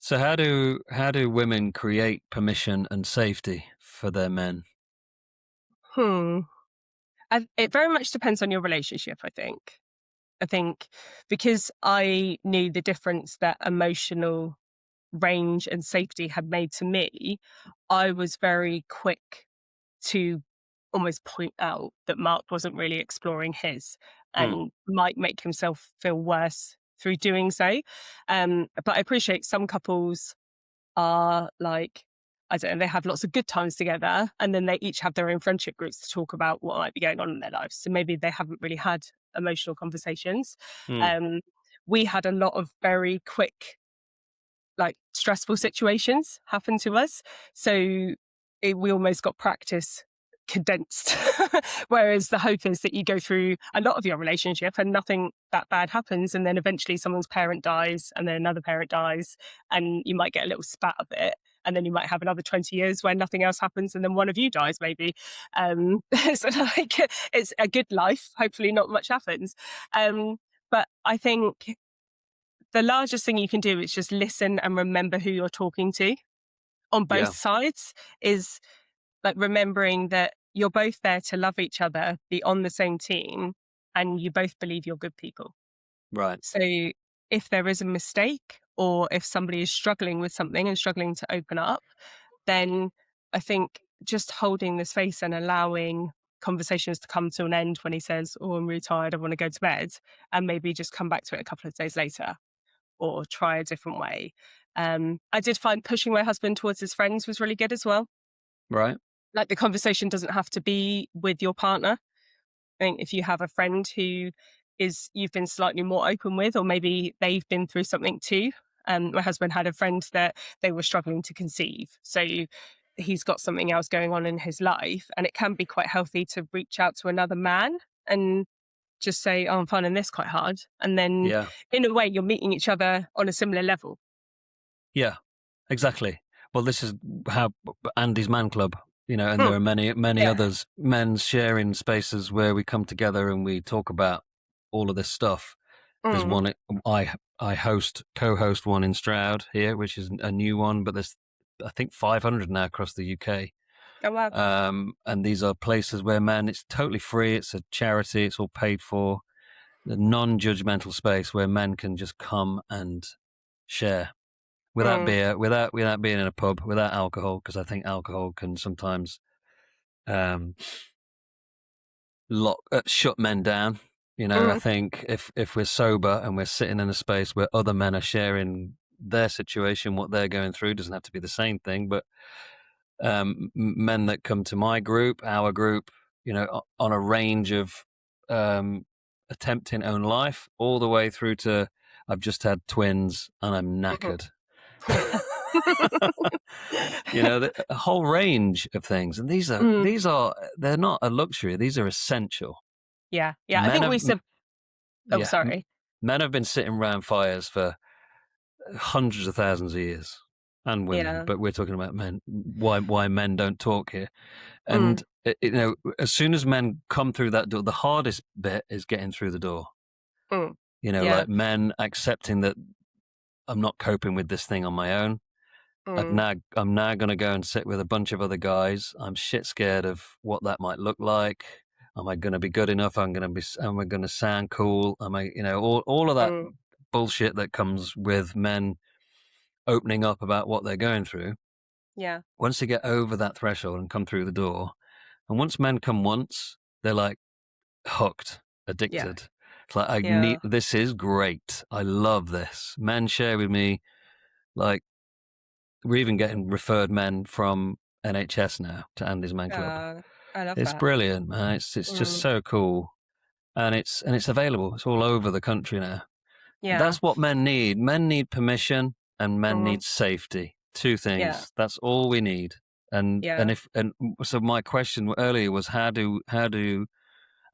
[SPEAKER 1] So how do women create permission and safety for their men?
[SPEAKER 2] Hmm. It very much depends on your relationship, I think. I think because I knew the difference that emotional range and safety had made to me, I was very quick to almost point out that Mark wasn't really exploring his
[SPEAKER 1] Mm.
[SPEAKER 2] and might make himself feel worse through doing so. But I appreciate some couples are like, I don't know, they have lots of good times together and then they each have their own friendship groups to talk about what might be going on in their lives. So maybe they haven't really had emotional conversations.
[SPEAKER 1] Mm.
[SPEAKER 2] Um, we had a lot of very quick, like stressful situations happen to us. So we almost got practice condensed. Whereas the hope is that you go through a lot of your relationship and nothing that bad happens. And then eventually someone's parent dies and then another parent dies and you might get a little spat of it. And then you might have another 20 years where nothing else happens and then one of you dies, maybe. So like, it's a good life. Hopefully not much happens. But I think the largest thing you can do is just listen and remember who you're talking to on both
[SPEAKER 1] Yeah.
[SPEAKER 2] sides, is like remembering that you're both there to love each other, be on the same team, and you both believe you're good people.
[SPEAKER 1] Right.
[SPEAKER 2] So if there is a mistake or if somebody is struggling with something and struggling to open up, then I think just holding the space and allowing conversations to come to an end when he says, "Oh, I'm really tired, I want to go to bed," and maybe just come back to it a couple of days later or try a different way. I did find pushing my husband towards his friends was really good as well.
[SPEAKER 1] Right.
[SPEAKER 2] Like the conversation doesn't have to be with your partner. I think if you have a friend who is you've been slightly more open with, or maybe they've been through something too. My husband had a friend that they were struggling to conceive. So he's got something else going on in his life. And it can be quite healthy to reach out to another man and just say, "Oh, I'm finding this quite hard." And then
[SPEAKER 1] Yeah.
[SPEAKER 2] in a way, you're meeting each other on a similar level.
[SPEAKER 1] Yeah. Exactly. Well, this is how Andy's Man Club, and there
[SPEAKER 2] Mm,
[SPEAKER 1] are many
[SPEAKER 2] yeah.
[SPEAKER 1] others, men's sharing spaces where we come together and we talk about all of this stuff. There's
[SPEAKER 2] Mm.
[SPEAKER 1] one I co-host one in Stroud here, which is a new one, but there's I think 500 now across the UK.
[SPEAKER 2] Oh, wow.
[SPEAKER 1] And these are places where it's totally free. It's a charity. It's all paid for. A non-judgmental space where men can just come and share without
[SPEAKER 2] Mm,
[SPEAKER 1] beer, without being in a pub, without alcohol, because I think alcohol can sometimes um, shut men down. I
[SPEAKER 2] mm,
[SPEAKER 1] think if we're sober and we're sitting in a space where other men are sharing their situation, what they're going through, doesn't have to be the same thing, but men that come to my group, our group, on a range of attempting own life, all the way through to I've just had twins and I'm
[SPEAKER 2] Mhm.
[SPEAKER 1] knackered.
[SPEAKER 2] Yeah.
[SPEAKER 1] A whole range of things, and
[SPEAKER 2] Mm.
[SPEAKER 1] they're not a luxury; these are essential.
[SPEAKER 2] Yeah. Yeah. I
[SPEAKER 1] Men
[SPEAKER 2] think
[SPEAKER 1] have,
[SPEAKER 2] we said, oh,
[SPEAKER 1] yeah,
[SPEAKER 2] sorry.
[SPEAKER 1] men have been sitting around fires for hundreds of thousands of years, and women,
[SPEAKER 2] Yeah.
[SPEAKER 1] but we're talking about men. Why men don't talk here?
[SPEAKER 2] Mm.
[SPEAKER 1] And as soon as men come through that door, the hardest bit is getting through the door.
[SPEAKER 2] Mm.
[SPEAKER 1] Like
[SPEAKER 2] Yeah.
[SPEAKER 1] men accepting that I'm not coping with this thing on my own.
[SPEAKER 2] Mm.
[SPEAKER 1] I'm now going to go and sit with a bunch of other guys. I'm shit scared of what that might look like. Am I going to be good enough? Am I going to sound cool? Am I, all of that
[SPEAKER 2] Mm.
[SPEAKER 1] bullshit that comes with men opening up about what they're going through.
[SPEAKER 2] Yeah.
[SPEAKER 1] Once they get over that threshold and come through the door, and once men come once, they're like hooked,
[SPEAKER 2] Yeah.
[SPEAKER 1] addicted. It's like,
[SPEAKER 2] Yeah.
[SPEAKER 1] this is great. I love this. Men share with me, like, we're even getting referred men from NHS now to Andy's Men Club.
[SPEAKER 2] I love
[SPEAKER 1] It's
[SPEAKER 2] that.
[SPEAKER 1] brilliant, man. It's just
[SPEAKER 2] Mm.
[SPEAKER 1] so cool, and it's available. It's all over the country now.
[SPEAKER 2] Yeah.
[SPEAKER 1] That's what men need. Men need permission, and men
[SPEAKER 2] Mm.
[SPEAKER 1] need safety. Two
[SPEAKER 2] Yeah.
[SPEAKER 1] things. That's all we need.
[SPEAKER 2] Yeah.
[SPEAKER 1] And so my question earlier was how do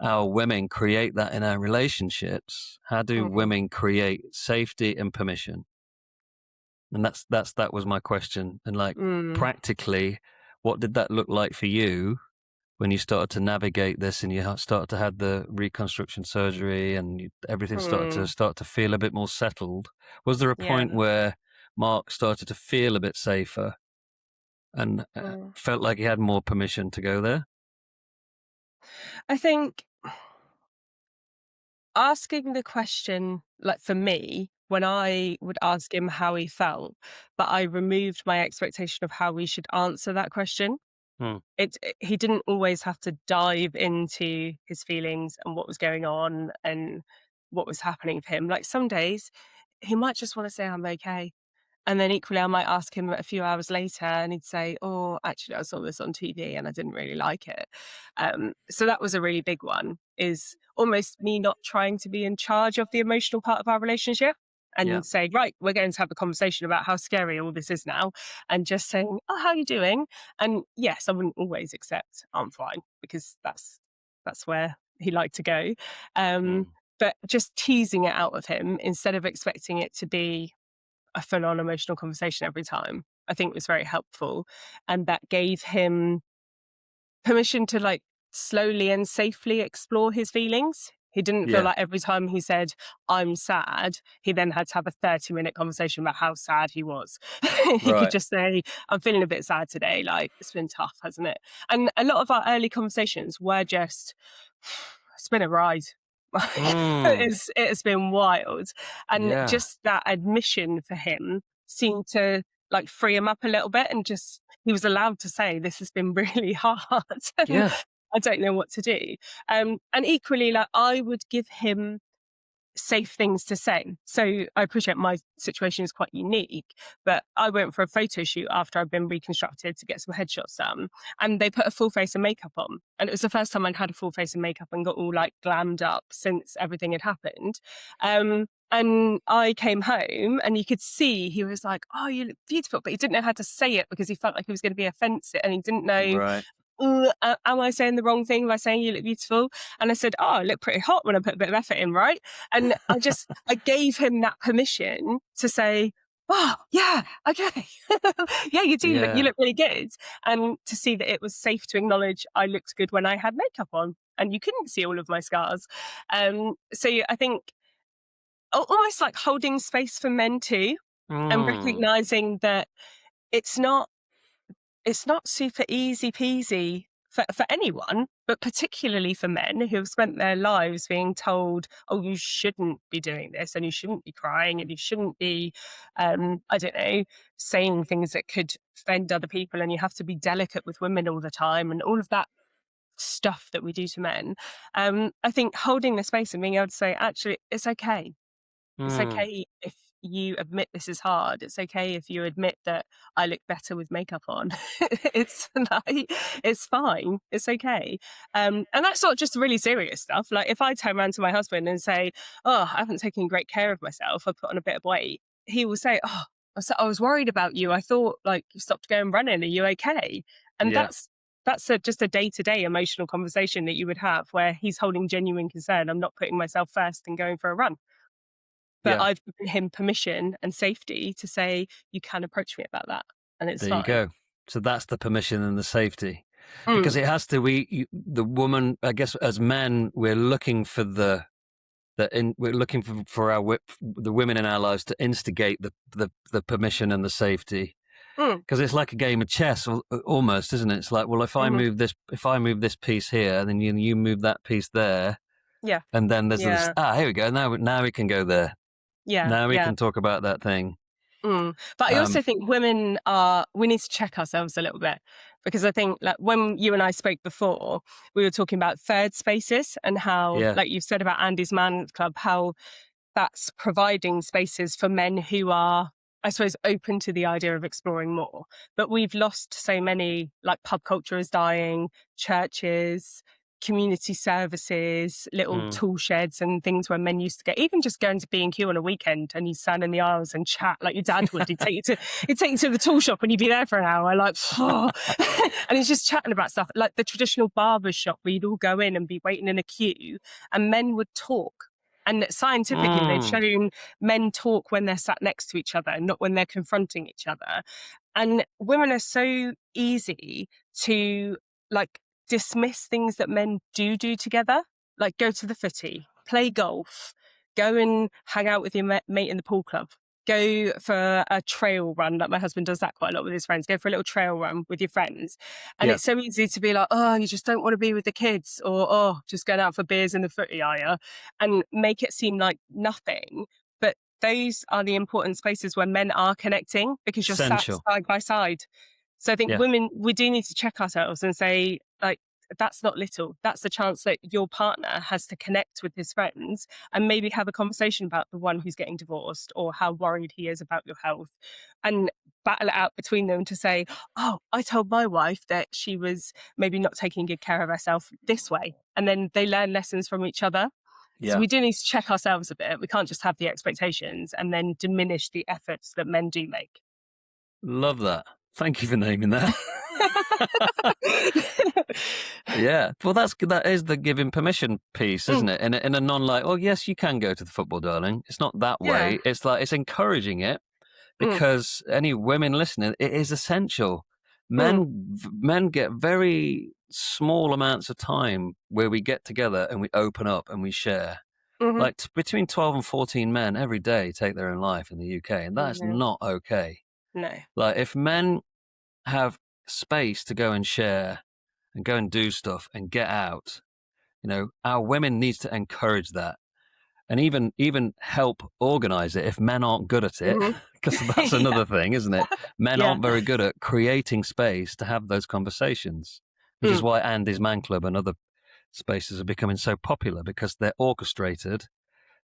[SPEAKER 1] our women create that in our relationships? How do
[SPEAKER 2] Mm.
[SPEAKER 1] women create safety and permission? And that was my question. And like
[SPEAKER 2] Mm.
[SPEAKER 1] practically, what did that look like for you when you started to navigate this and you started to have the reconstruction surgery and everything
[SPEAKER 2] Mm.
[SPEAKER 1] start to feel a bit more settled? Was there a point
[SPEAKER 2] Yeah.
[SPEAKER 1] where Mark started to feel a bit safer and
[SPEAKER 2] Mm.
[SPEAKER 1] felt like he had more permission to go there?
[SPEAKER 2] I think asking the question, like for me, when I would ask him how he felt, but I removed my expectation of how we should answer that question.
[SPEAKER 1] Hmm.
[SPEAKER 2] He didn't always have to dive into his feelings and what was going on and what was happening for him. Like some days, he might just want to say, I'm okay. And then equally, I might ask him a few hours later and he'd say, oh, actually, I saw this on TV and I didn't really like it. So that was a really big one, is almost me not trying to be in charge of the emotional part of our relationship
[SPEAKER 1] Yeah.
[SPEAKER 2] and say, right, we're going to have a conversation about how scary all this is now, and just saying, oh, how are you doing? And yes, I wouldn't always accept I'm fine, because that's where he liked to go.
[SPEAKER 1] Hmm.
[SPEAKER 2] But just teasing it out of him instead of expecting it to be a full on emotional conversation every time, I think was very helpful. And that gave him permission to like slowly and safely explore his feelings. He didn't feel
[SPEAKER 1] Yeah.
[SPEAKER 2] like every time he said, I'm sad, he then had to have a 30-minute conversation about how sad he was. He could
[SPEAKER 1] Right.
[SPEAKER 2] just say, I'm feeling a bit sad today. Like, it's been tough, hasn't it? And a lot of our early conversations were just, it's been a ride.
[SPEAKER 1] Mm.
[SPEAKER 2] It has been wild. And
[SPEAKER 1] Yeah.
[SPEAKER 2] just that admission for him seemed to like free him up a little bit, and just he was allowed to say, this has been really hard and
[SPEAKER 1] Yeah.
[SPEAKER 2] I don't know what to do. And equally, like I would give him safe things to say. So I appreciate my situation is quite unique, but I went for a photo shoot after I'd been reconstructed to get some headshots done, and they put a full face of makeup on. And it was the first time I'd had a full face of makeup and got all like glammed up since everything had happened. And I came home and you could see he was like, oh, you look beautiful. But he didn't know how to say it because he felt like he was going to be offensive, and he didn't know,
[SPEAKER 1] Right.
[SPEAKER 2] am I saying the wrong thing by saying you look beautiful? And I said, oh, I look pretty hot when I put a bit of effort in, right? And I gave him that permission to say, oh, yeah, okay. Yeah, you do. You
[SPEAKER 1] Yeah.
[SPEAKER 2] look really good. And to see that it was safe to acknowledge I looked good when I had makeup on and you couldn't see all of my scars. So I think almost like holding space for men too, and
[SPEAKER 1] Mm.
[SPEAKER 2] recognizing that it's not super easy peasy for anyone, but particularly for men who have spent their lives being told, oh, you shouldn't be doing this and you shouldn't be crying and you shouldn't be, I don't know, saying things that could offend other people, and you have to be delicate with women all the time and all of that stuff that we do to men. I think holding the space and being able to say, actually, it's okay. It's
[SPEAKER 1] Mm.
[SPEAKER 2] okay you admit this is hard. It's okay if you admit that I look better with makeup on. It's like, it's fine. It's okay. And that's not just really serious stuff. Like if I turn around to my husband and say, "Oh, I haven't taken great care of myself. I put on a bit of weight," he will say, "Oh, I was worried about you. I thought like you stopped going running. Are you okay?" And
[SPEAKER 1] Yeah.
[SPEAKER 2] that's just a day-to-day emotional conversation that you would have where he's holding genuine concern. I'm not putting myself first and going for a run. But
[SPEAKER 1] Yeah.
[SPEAKER 2] I've given him permission and safety to say, you can approach me about that, and it's
[SPEAKER 1] There you
[SPEAKER 2] fine.
[SPEAKER 1] go. So that's the permission and the safety, because
[SPEAKER 2] Mm,
[SPEAKER 1] it has to. The woman, I guess, as men, we're looking for we're looking for the women in our lives to instigate the permission and the safety,
[SPEAKER 2] mm,
[SPEAKER 1] because it's like a game of chess, almost, isn't it? It's like, well, if I
[SPEAKER 2] mhm.
[SPEAKER 1] move this piece here, then you move that piece there,
[SPEAKER 2] Yeah,
[SPEAKER 1] and then there's this.
[SPEAKER 2] yeah,
[SPEAKER 1] Here we go. Now we can go there.
[SPEAKER 2] yeah,
[SPEAKER 1] Now we
[SPEAKER 2] yeah.
[SPEAKER 1] can talk about that thing.
[SPEAKER 2] But I
[SPEAKER 1] Um,
[SPEAKER 2] also think we need to check ourselves a little bit, because I think like when you and I spoke before, we were talking about third spaces and how,
[SPEAKER 1] yeah.
[SPEAKER 2] like you've said about Andy's Man Club, how that's providing spaces for men who are, I suppose, open to the idea of exploring more. But we've lost so many, like pub culture is dying, churches, community services, little
[SPEAKER 1] Mm.
[SPEAKER 2] tool sheds and things where men used to get, even just going to B&Q on a weekend and you stand in the aisles and chat like your dad would. He'd take you to the tool shop and you'd be there for an hour, like, and he's just chatting about stuff like the traditional barber's shop where you'd all go in and be waiting in a queue and men would talk. And scientifically, they've
[SPEAKER 1] Mm.
[SPEAKER 2] shown men talk when they're sat next to each other, not when they're confronting each other. And women are so easy to like dismiss things that men do together, like go to the footy, play golf, go and hang out with your mate in the pool club, go for a trail run. Like my husband does that quite a lot with his friends. Go for a little trail run with your friends. And
[SPEAKER 1] Yeah.
[SPEAKER 2] it's so easy to be like, oh, you just don't want to be with the kids, or oh, just going out for beers in the footy, are you? And make it seem like nothing. But those are the important spaces where men are connecting, because you're sat
[SPEAKER 1] Essential.
[SPEAKER 2] side by side. So I think
[SPEAKER 1] Yeah.
[SPEAKER 2] women, we do need to check ourselves and say, like, that's not little. That's the chance that your partner has to connect with his friends and maybe have a conversation about the one who's getting divorced or how worried he is about your health, and battle it out between them to say, oh, I told my wife that she was maybe not taking good care of herself this way. And then they learn lessons from each other. So
[SPEAKER 1] Yeah.
[SPEAKER 2] we do need to check ourselves a bit. We can't just have the expectations and then diminish the efforts that men do make.
[SPEAKER 1] Love that. Thank you for naming that. Yeah. Well, that is the giving permission piece, isn't
[SPEAKER 2] Mm,
[SPEAKER 1] it? In a non like, oh yes, you can go to the football, darling. It's not that
[SPEAKER 2] yeah.
[SPEAKER 1] way. It's like it's encouraging it,
[SPEAKER 2] Mm,
[SPEAKER 1] because any women listening, it is essential.
[SPEAKER 2] mm,
[SPEAKER 1] Men get very small amounts of time where we get together and we open up and we share.
[SPEAKER 2] mhm.
[SPEAKER 1] Like between 12 and 14 men every day take their own life in the UK, and that is
[SPEAKER 2] No,
[SPEAKER 1] not okay.
[SPEAKER 2] no.
[SPEAKER 1] Like if men have space to go and share and go and do stuff and get out, our women needs to encourage that, and even help organize it if men aren't good at it,
[SPEAKER 2] Mhm.
[SPEAKER 1] because that's
[SPEAKER 2] Yeah,
[SPEAKER 1] another thing, isn't it? Men
[SPEAKER 2] yeah.
[SPEAKER 1] aren't very good at creating space to have those conversations, which is
[SPEAKER 2] Mm,
[SPEAKER 1] why Andy's Man Club and other spaces are becoming so popular, because they're orchestrated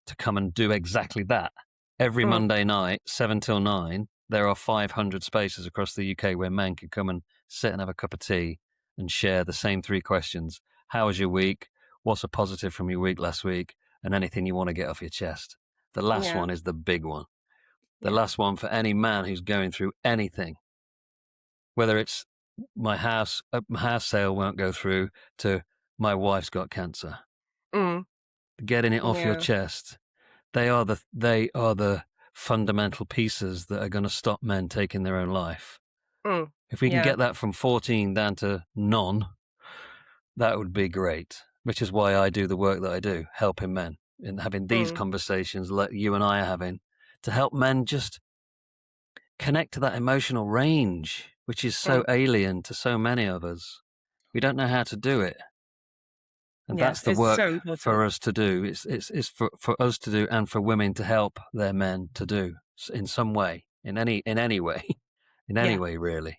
[SPEAKER 1] to come and do exactly that. Every
[SPEAKER 2] mm,
[SPEAKER 1] Monday night, 7 till 9, there are 500 spaces across the UK where men can come and sit and have a cup of tea and share the same three questions. How was your week? What's a positive from your week last week? And anything you want to get off your chest. The last
[SPEAKER 2] yeah,
[SPEAKER 1] one is the big one. The
[SPEAKER 2] yeah.
[SPEAKER 1] last one for any man who's going through anything, whether it's my house sale won't go through, to my wife's got cancer.
[SPEAKER 2] Mm,
[SPEAKER 1] Getting it off your
[SPEAKER 2] yeah.
[SPEAKER 1] chest. They are the fundamental pieces that are going to stop men taking their own life.
[SPEAKER 2] Mm,
[SPEAKER 1] If we can
[SPEAKER 2] yeah.
[SPEAKER 1] get that from 14 down to none, that would be great. Which is why I do the work that I do, helping men and having these
[SPEAKER 2] Mm,
[SPEAKER 1] conversations like you and I are having, to help men just connect to that emotional range, which is so
[SPEAKER 2] mm.
[SPEAKER 1] alien to so many of us. We don't know how to do it. And
[SPEAKER 2] Yeah,
[SPEAKER 1] that's the
[SPEAKER 2] it's so
[SPEAKER 1] work
[SPEAKER 2] important.
[SPEAKER 1] for us to do. It's for us to do, and for women to help their men to do in some way, in any way, in any
[SPEAKER 2] Yeah,
[SPEAKER 1] way, really.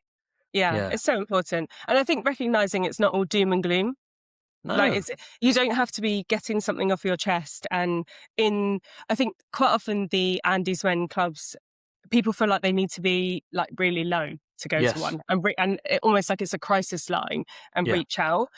[SPEAKER 2] yeah,
[SPEAKER 1] Yeah.
[SPEAKER 2] it's so important. And I think recognizing it's not all doom and gloom. Like
[SPEAKER 1] No.
[SPEAKER 2] you don't have to be getting something off your chest. And I think quite often the Andy's Men clubs, people feel like they need to be like really low to go to
[SPEAKER 1] Yes.
[SPEAKER 2] one, and almost like it's a crisis line and
[SPEAKER 1] Yeah.
[SPEAKER 2] reach out.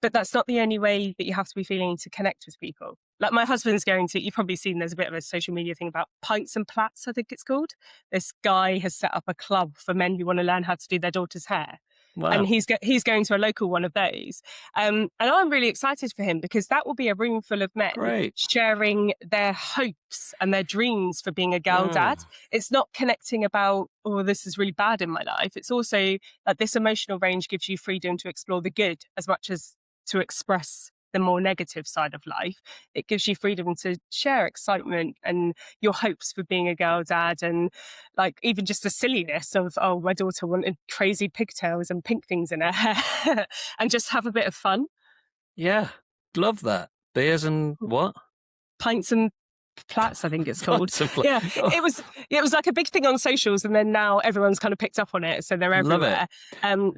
[SPEAKER 2] But that's not the only way that you have to be feeling to connect with people. Like my husband's going to, you've probably seen, there's a bit of a social media thing about Pints and Plats, I think it's called. This guy has set up a club for men who want to learn how to do their daughter's hair. And
[SPEAKER 1] Wow.
[SPEAKER 2] he's going to a local one of those. And I'm really excited for him because that will be a room full of men
[SPEAKER 1] Great.
[SPEAKER 2] sharing their hopes and their dreams for being a girl
[SPEAKER 1] Mm.
[SPEAKER 2] dad. It's not connecting about, oh, this is really bad in my life. It's also that this emotional range gives you freedom to explore the good as much as to express the more negative side of life. It gives you freedom to share excitement and your hopes for being a girl dad, and like even just the silliness of, oh, my daughter wanted crazy pigtails and pink things in her hair and just have a bit of fun.
[SPEAKER 1] Yeah. Love that. Beers and what?
[SPEAKER 2] Pints and Plats, I think it's called. Yeah,
[SPEAKER 1] Oh,
[SPEAKER 2] it was like a big thing on socials, and then now everyone's kind of picked up on it, so they're
[SPEAKER 1] love it.
[SPEAKER 2] everywhere.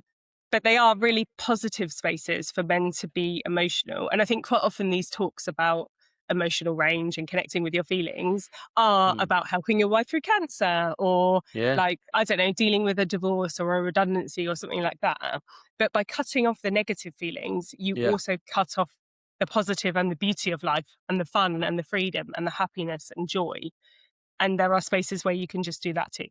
[SPEAKER 2] But they are really positive spaces for men to be emotional. And I think quite often these talks about emotional range and connecting with your feelings are about helping your wife through cancer, or
[SPEAKER 1] Yeah.
[SPEAKER 2] like, I don't know, dealing with a divorce or a redundancy or something like that. But by cutting off the negative feelings, you
[SPEAKER 1] Yeah.
[SPEAKER 2] also cut off the positive and the beauty of life and the fun and the freedom and the happiness and joy. And there are spaces where you can just do that too.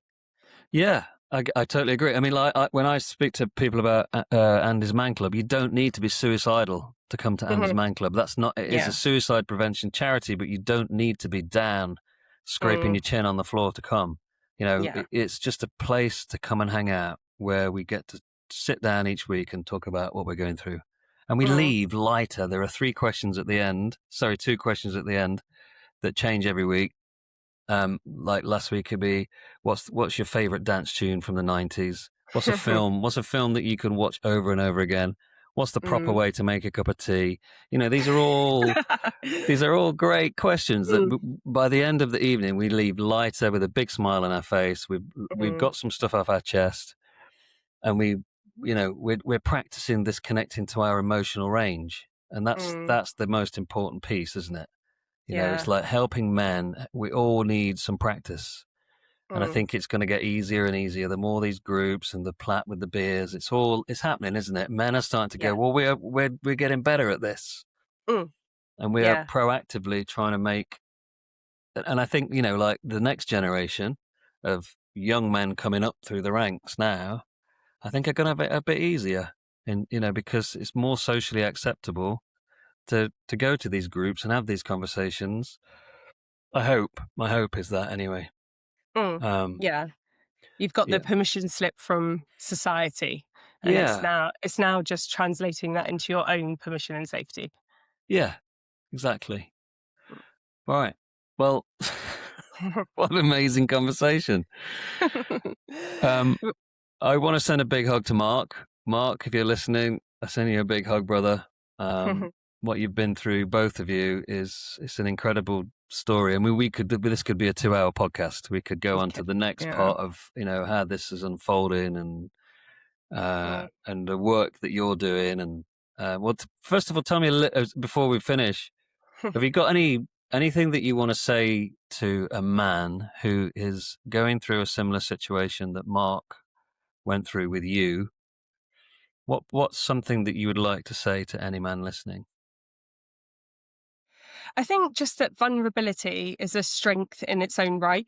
[SPEAKER 1] Yeah, I totally agree. I mean, like, when I speak to people about Andy's Man Club, you don't need to be suicidal to come to Andy's Man Club. That's not, it is
[SPEAKER 2] Yeah.
[SPEAKER 1] a suicide prevention charity, but you don't need to be down, scraping
[SPEAKER 2] Mm.
[SPEAKER 1] your chin on the floor to come. You know,
[SPEAKER 2] Yeah.
[SPEAKER 1] it's just a place to come and hang out where we get to sit down each week and talk about what we're going through. And we leave lighter. There are 2 questions at the end that change every week. Like last week could be, what's your favorite dance tune from the 90s? What's a film? What's a film that you can watch over and over again? What's the proper way to make a cup of tea? You know, these are all great questions that by the end of the evening we leave lighter with a big smile on our face. We've got some stuff off our chest, and we're practicing this connecting to our emotional range, and that's the most important piece, isn't it? You know, it's
[SPEAKER 2] Yeah.
[SPEAKER 1] like helping men. We all need some practice. And I think it's going to get easier and easier. The more these groups and the plat with the beers, it's happening, isn't it? Men are starting to go,
[SPEAKER 2] Yeah.
[SPEAKER 1] well, we're getting better at this. And we are
[SPEAKER 2] Yeah.
[SPEAKER 1] proactively trying to make, and I think, like the next generation of young men coming up through the ranks now, I think are going to have it a bit easier. And, because it's more socially acceptable to go to these groups and have these conversations. I hope. My hope is that anyway.
[SPEAKER 2] Yeah. You've got the
[SPEAKER 1] Yeah.
[SPEAKER 2] permission slip from society, and
[SPEAKER 1] Yeah.
[SPEAKER 2] it's now just translating that into your own permission and safety.
[SPEAKER 1] Yeah. Exactly. All right. Well, what an amazing conversation. I want to send a big hug to Mark. Mark, if you're listening, I send you a big hug, brother. What you've been through, both of you, it's an incredible story. I mean, this could be a 2-hour podcast. We could go on to the next part of, how this is unfolding and the work that you're doing. And first of all, tell me a little before we finish. Have you got anything that you want to say to a man who is going through a similar situation that Mark went through with you? What's something that you would like to say to any man listening?
[SPEAKER 2] I think just that vulnerability is a strength in its own right,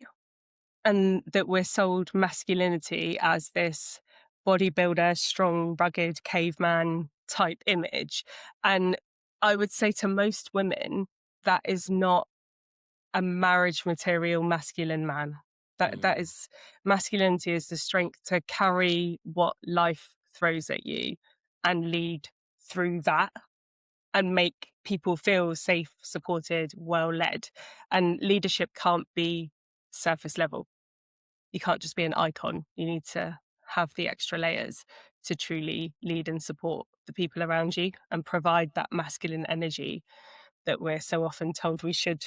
[SPEAKER 2] and that we're sold masculinity as this bodybuilder, strong, rugged, caveman type image. And I would say to most women, that is not a marriage material masculine man. That is, masculinity is the strength to carry what life throws at you and lead through that and make people feel safe, supported, well led. And leadership can't be surface level. You can't just be an icon. You need to have the extra layers to truly lead and support the people around you and provide that masculine energy that we're so often told we should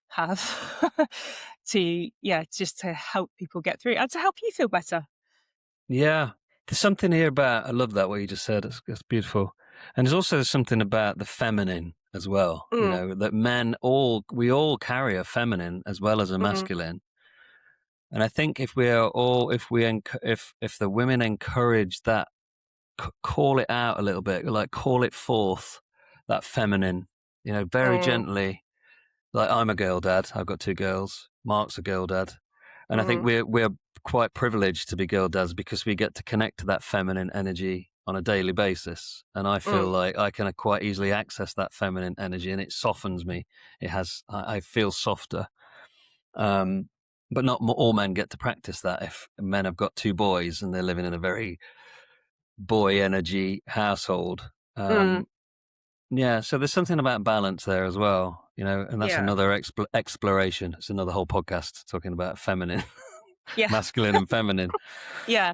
[SPEAKER 2] have just to help people get through and to help you feel better.
[SPEAKER 1] Yeah, there's something here about. I love that what you just said. It's beautiful. And there's also something about the feminine as well, you
[SPEAKER 2] Mm,
[SPEAKER 1] know, that we all carry a feminine as well as a
[SPEAKER 2] mm,
[SPEAKER 1] masculine. And I think if the women encourage that, call it out a little bit, like call it forth, that feminine, you know, very
[SPEAKER 2] mm,
[SPEAKER 1] gently. Like, I'm a girl dad. I've got 2 girls. Mark's a girl dad, and I think
[SPEAKER 2] mm,
[SPEAKER 1] we're quite privileged to be girl dads because we get to connect to that feminine energy on a daily basis. And I feel
[SPEAKER 2] mm,
[SPEAKER 1] like I can quite easily access that feminine energy, and it softens me. I feel softer. But not all men get to practice that. If men have got 2 boys and they're living in a very boy energy household,
[SPEAKER 2] mm.
[SPEAKER 1] yeah, so there's something about balance there as well, you know, and that's
[SPEAKER 2] Yeah.
[SPEAKER 1] another exploration. It's another whole podcast talking about feminine,
[SPEAKER 2] Yeah.
[SPEAKER 1] masculine and feminine.
[SPEAKER 2] Yeah.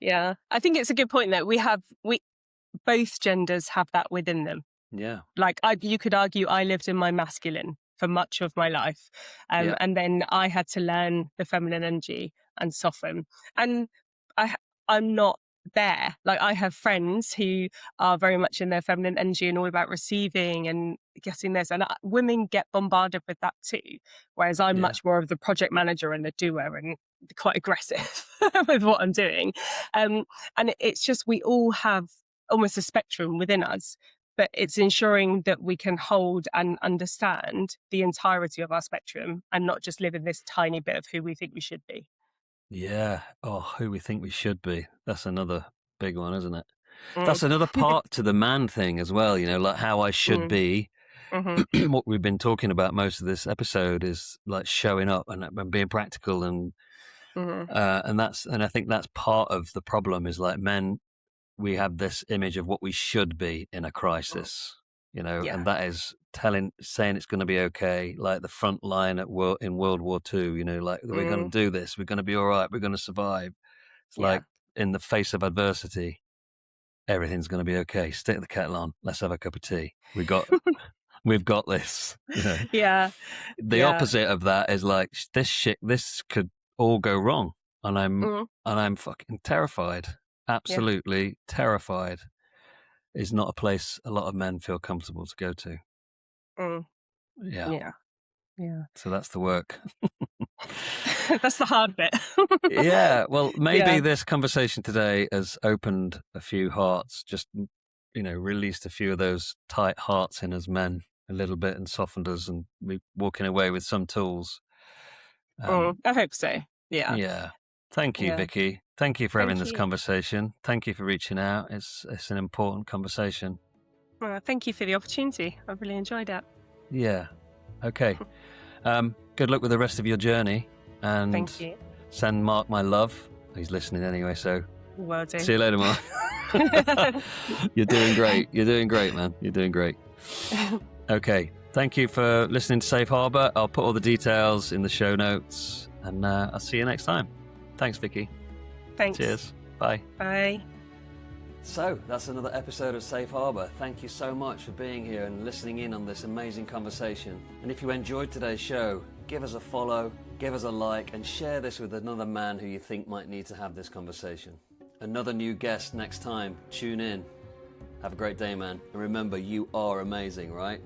[SPEAKER 2] Yeah. I think it's a good point that we both genders have that within them.
[SPEAKER 1] Yeah,
[SPEAKER 2] Like you could argue I lived in my masculine for much of my life.
[SPEAKER 1] yeah,
[SPEAKER 2] And then I had to learn the feminine energy and soften. And I, I'm not there. Like I have friends who are very much in their feminine energy and all about receiving and getting this. And women get bombarded with that too. Whereas I'm
[SPEAKER 1] yeah,
[SPEAKER 2] much more of the project manager and the doer and quite aggressive with what I'm doing. And it's just, we all have almost a spectrum within us, but it's ensuring that we can hold and understand the entirety of our spectrum and not just live in this tiny bit of who we think we should be.
[SPEAKER 1] yeah. Oh, who we think we should be. That's another big one, isn't it?
[SPEAKER 2] Mm,
[SPEAKER 1] That's another part to the man thing as well, you know, like how I should
[SPEAKER 2] mm,
[SPEAKER 1] be.
[SPEAKER 2] hmm
[SPEAKER 1] What we've been talking about most of this episode is like showing up and being practical,
[SPEAKER 2] hmm
[SPEAKER 1] and I think that's part of the problem is like men, we have this image of what we should be in a crisis, you know,
[SPEAKER 2] Yeah.
[SPEAKER 1] and that is saying it's going to be okay, like the front line in World War II, you know, like we're going
[SPEAKER 2] Mm,
[SPEAKER 1] to do this, we're going to be all right, we're going to survive. It's
[SPEAKER 2] yeah.
[SPEAKER 1] like in the face of adversity, everything's going to be okay. Stick the kettle on. Let's have a cup of tea. We've got this. You know,
[SPEAKER 2] Yeah.
[SPEAKER 1] the
[SPEAKER 2] Yeah.
[SPEAKER 1] opposite of that is like this could all go wrong, and
[SPEAKER 2] Mm,
[SPEAKER 1] I'm fucking terrified.
[SPEAKER 2] yeah.
[SPEAKER 1] Absolutely terrified is not a place a lot of men feel comfortable to go to.
[SPEAKER 2] Mm,
[SPEAKER 1] Yeah.
[SPEAKER 2] yeah. Yeah.
[SPEAKER 1] So that's the work.
[SPEAKER 2] That's the hard bit.
[SPEAKER 1] Yeah. Well, maybe
[SPEAKER 2] Yeah.
[SPEAKER 1] this conversation today has opened a few hearts, just, you know, released a few of those tight hearts in us men a little bit and softened us, and we walking away with some tools.
[SPEAKER 2] I hope so. Yeah.
[SPEAKER 1] Yeah. Thank you,
[SPEAKER 2] Yeah.
[SPEAKER 1] Vikki. Thank you for having
[SPEAKER 2] Thank
[SPEAKER 1] this
[SPEAKER 2] you.
[SPEAKER 1] conversation. Thank you for reaching out. It's an important conversation.
[SPEAKER 2] Thank you for the opportunity. I really enjoyed it.
[SPEAKER 1] Yeah. Okay. Good luck with the rest of your journey, and
[SPEAKER 2] Thank you.
[SPEAKER 1] send Mark my love. He's listening anyway, so
[SPEAKER 2] Well done.
[SPEAKER 1] see you later, Mark. You're doing great. You're doing great, man. You're doing great. Okay. Thank you for listening to Safe Harbour. I'll put all the details in the show notes, and I'll see you next time. Thanks, Vikki.
[SPEAKER 2] Thanks.
[SPEAKER 1] Cheers. Bye.
[SPEAKER 2] Bye.
[SPEAKER 1] So that's another episode of Safe Harbour. Thank you so much for being here and listening in on this amazing conversation. And if you enjoyed today's show, give us a follow, give us a like, and share this with another man who you think might need to have this conversation. Another new guest next time. Tune in. Have a great day, man. And remember, you are amazing, right?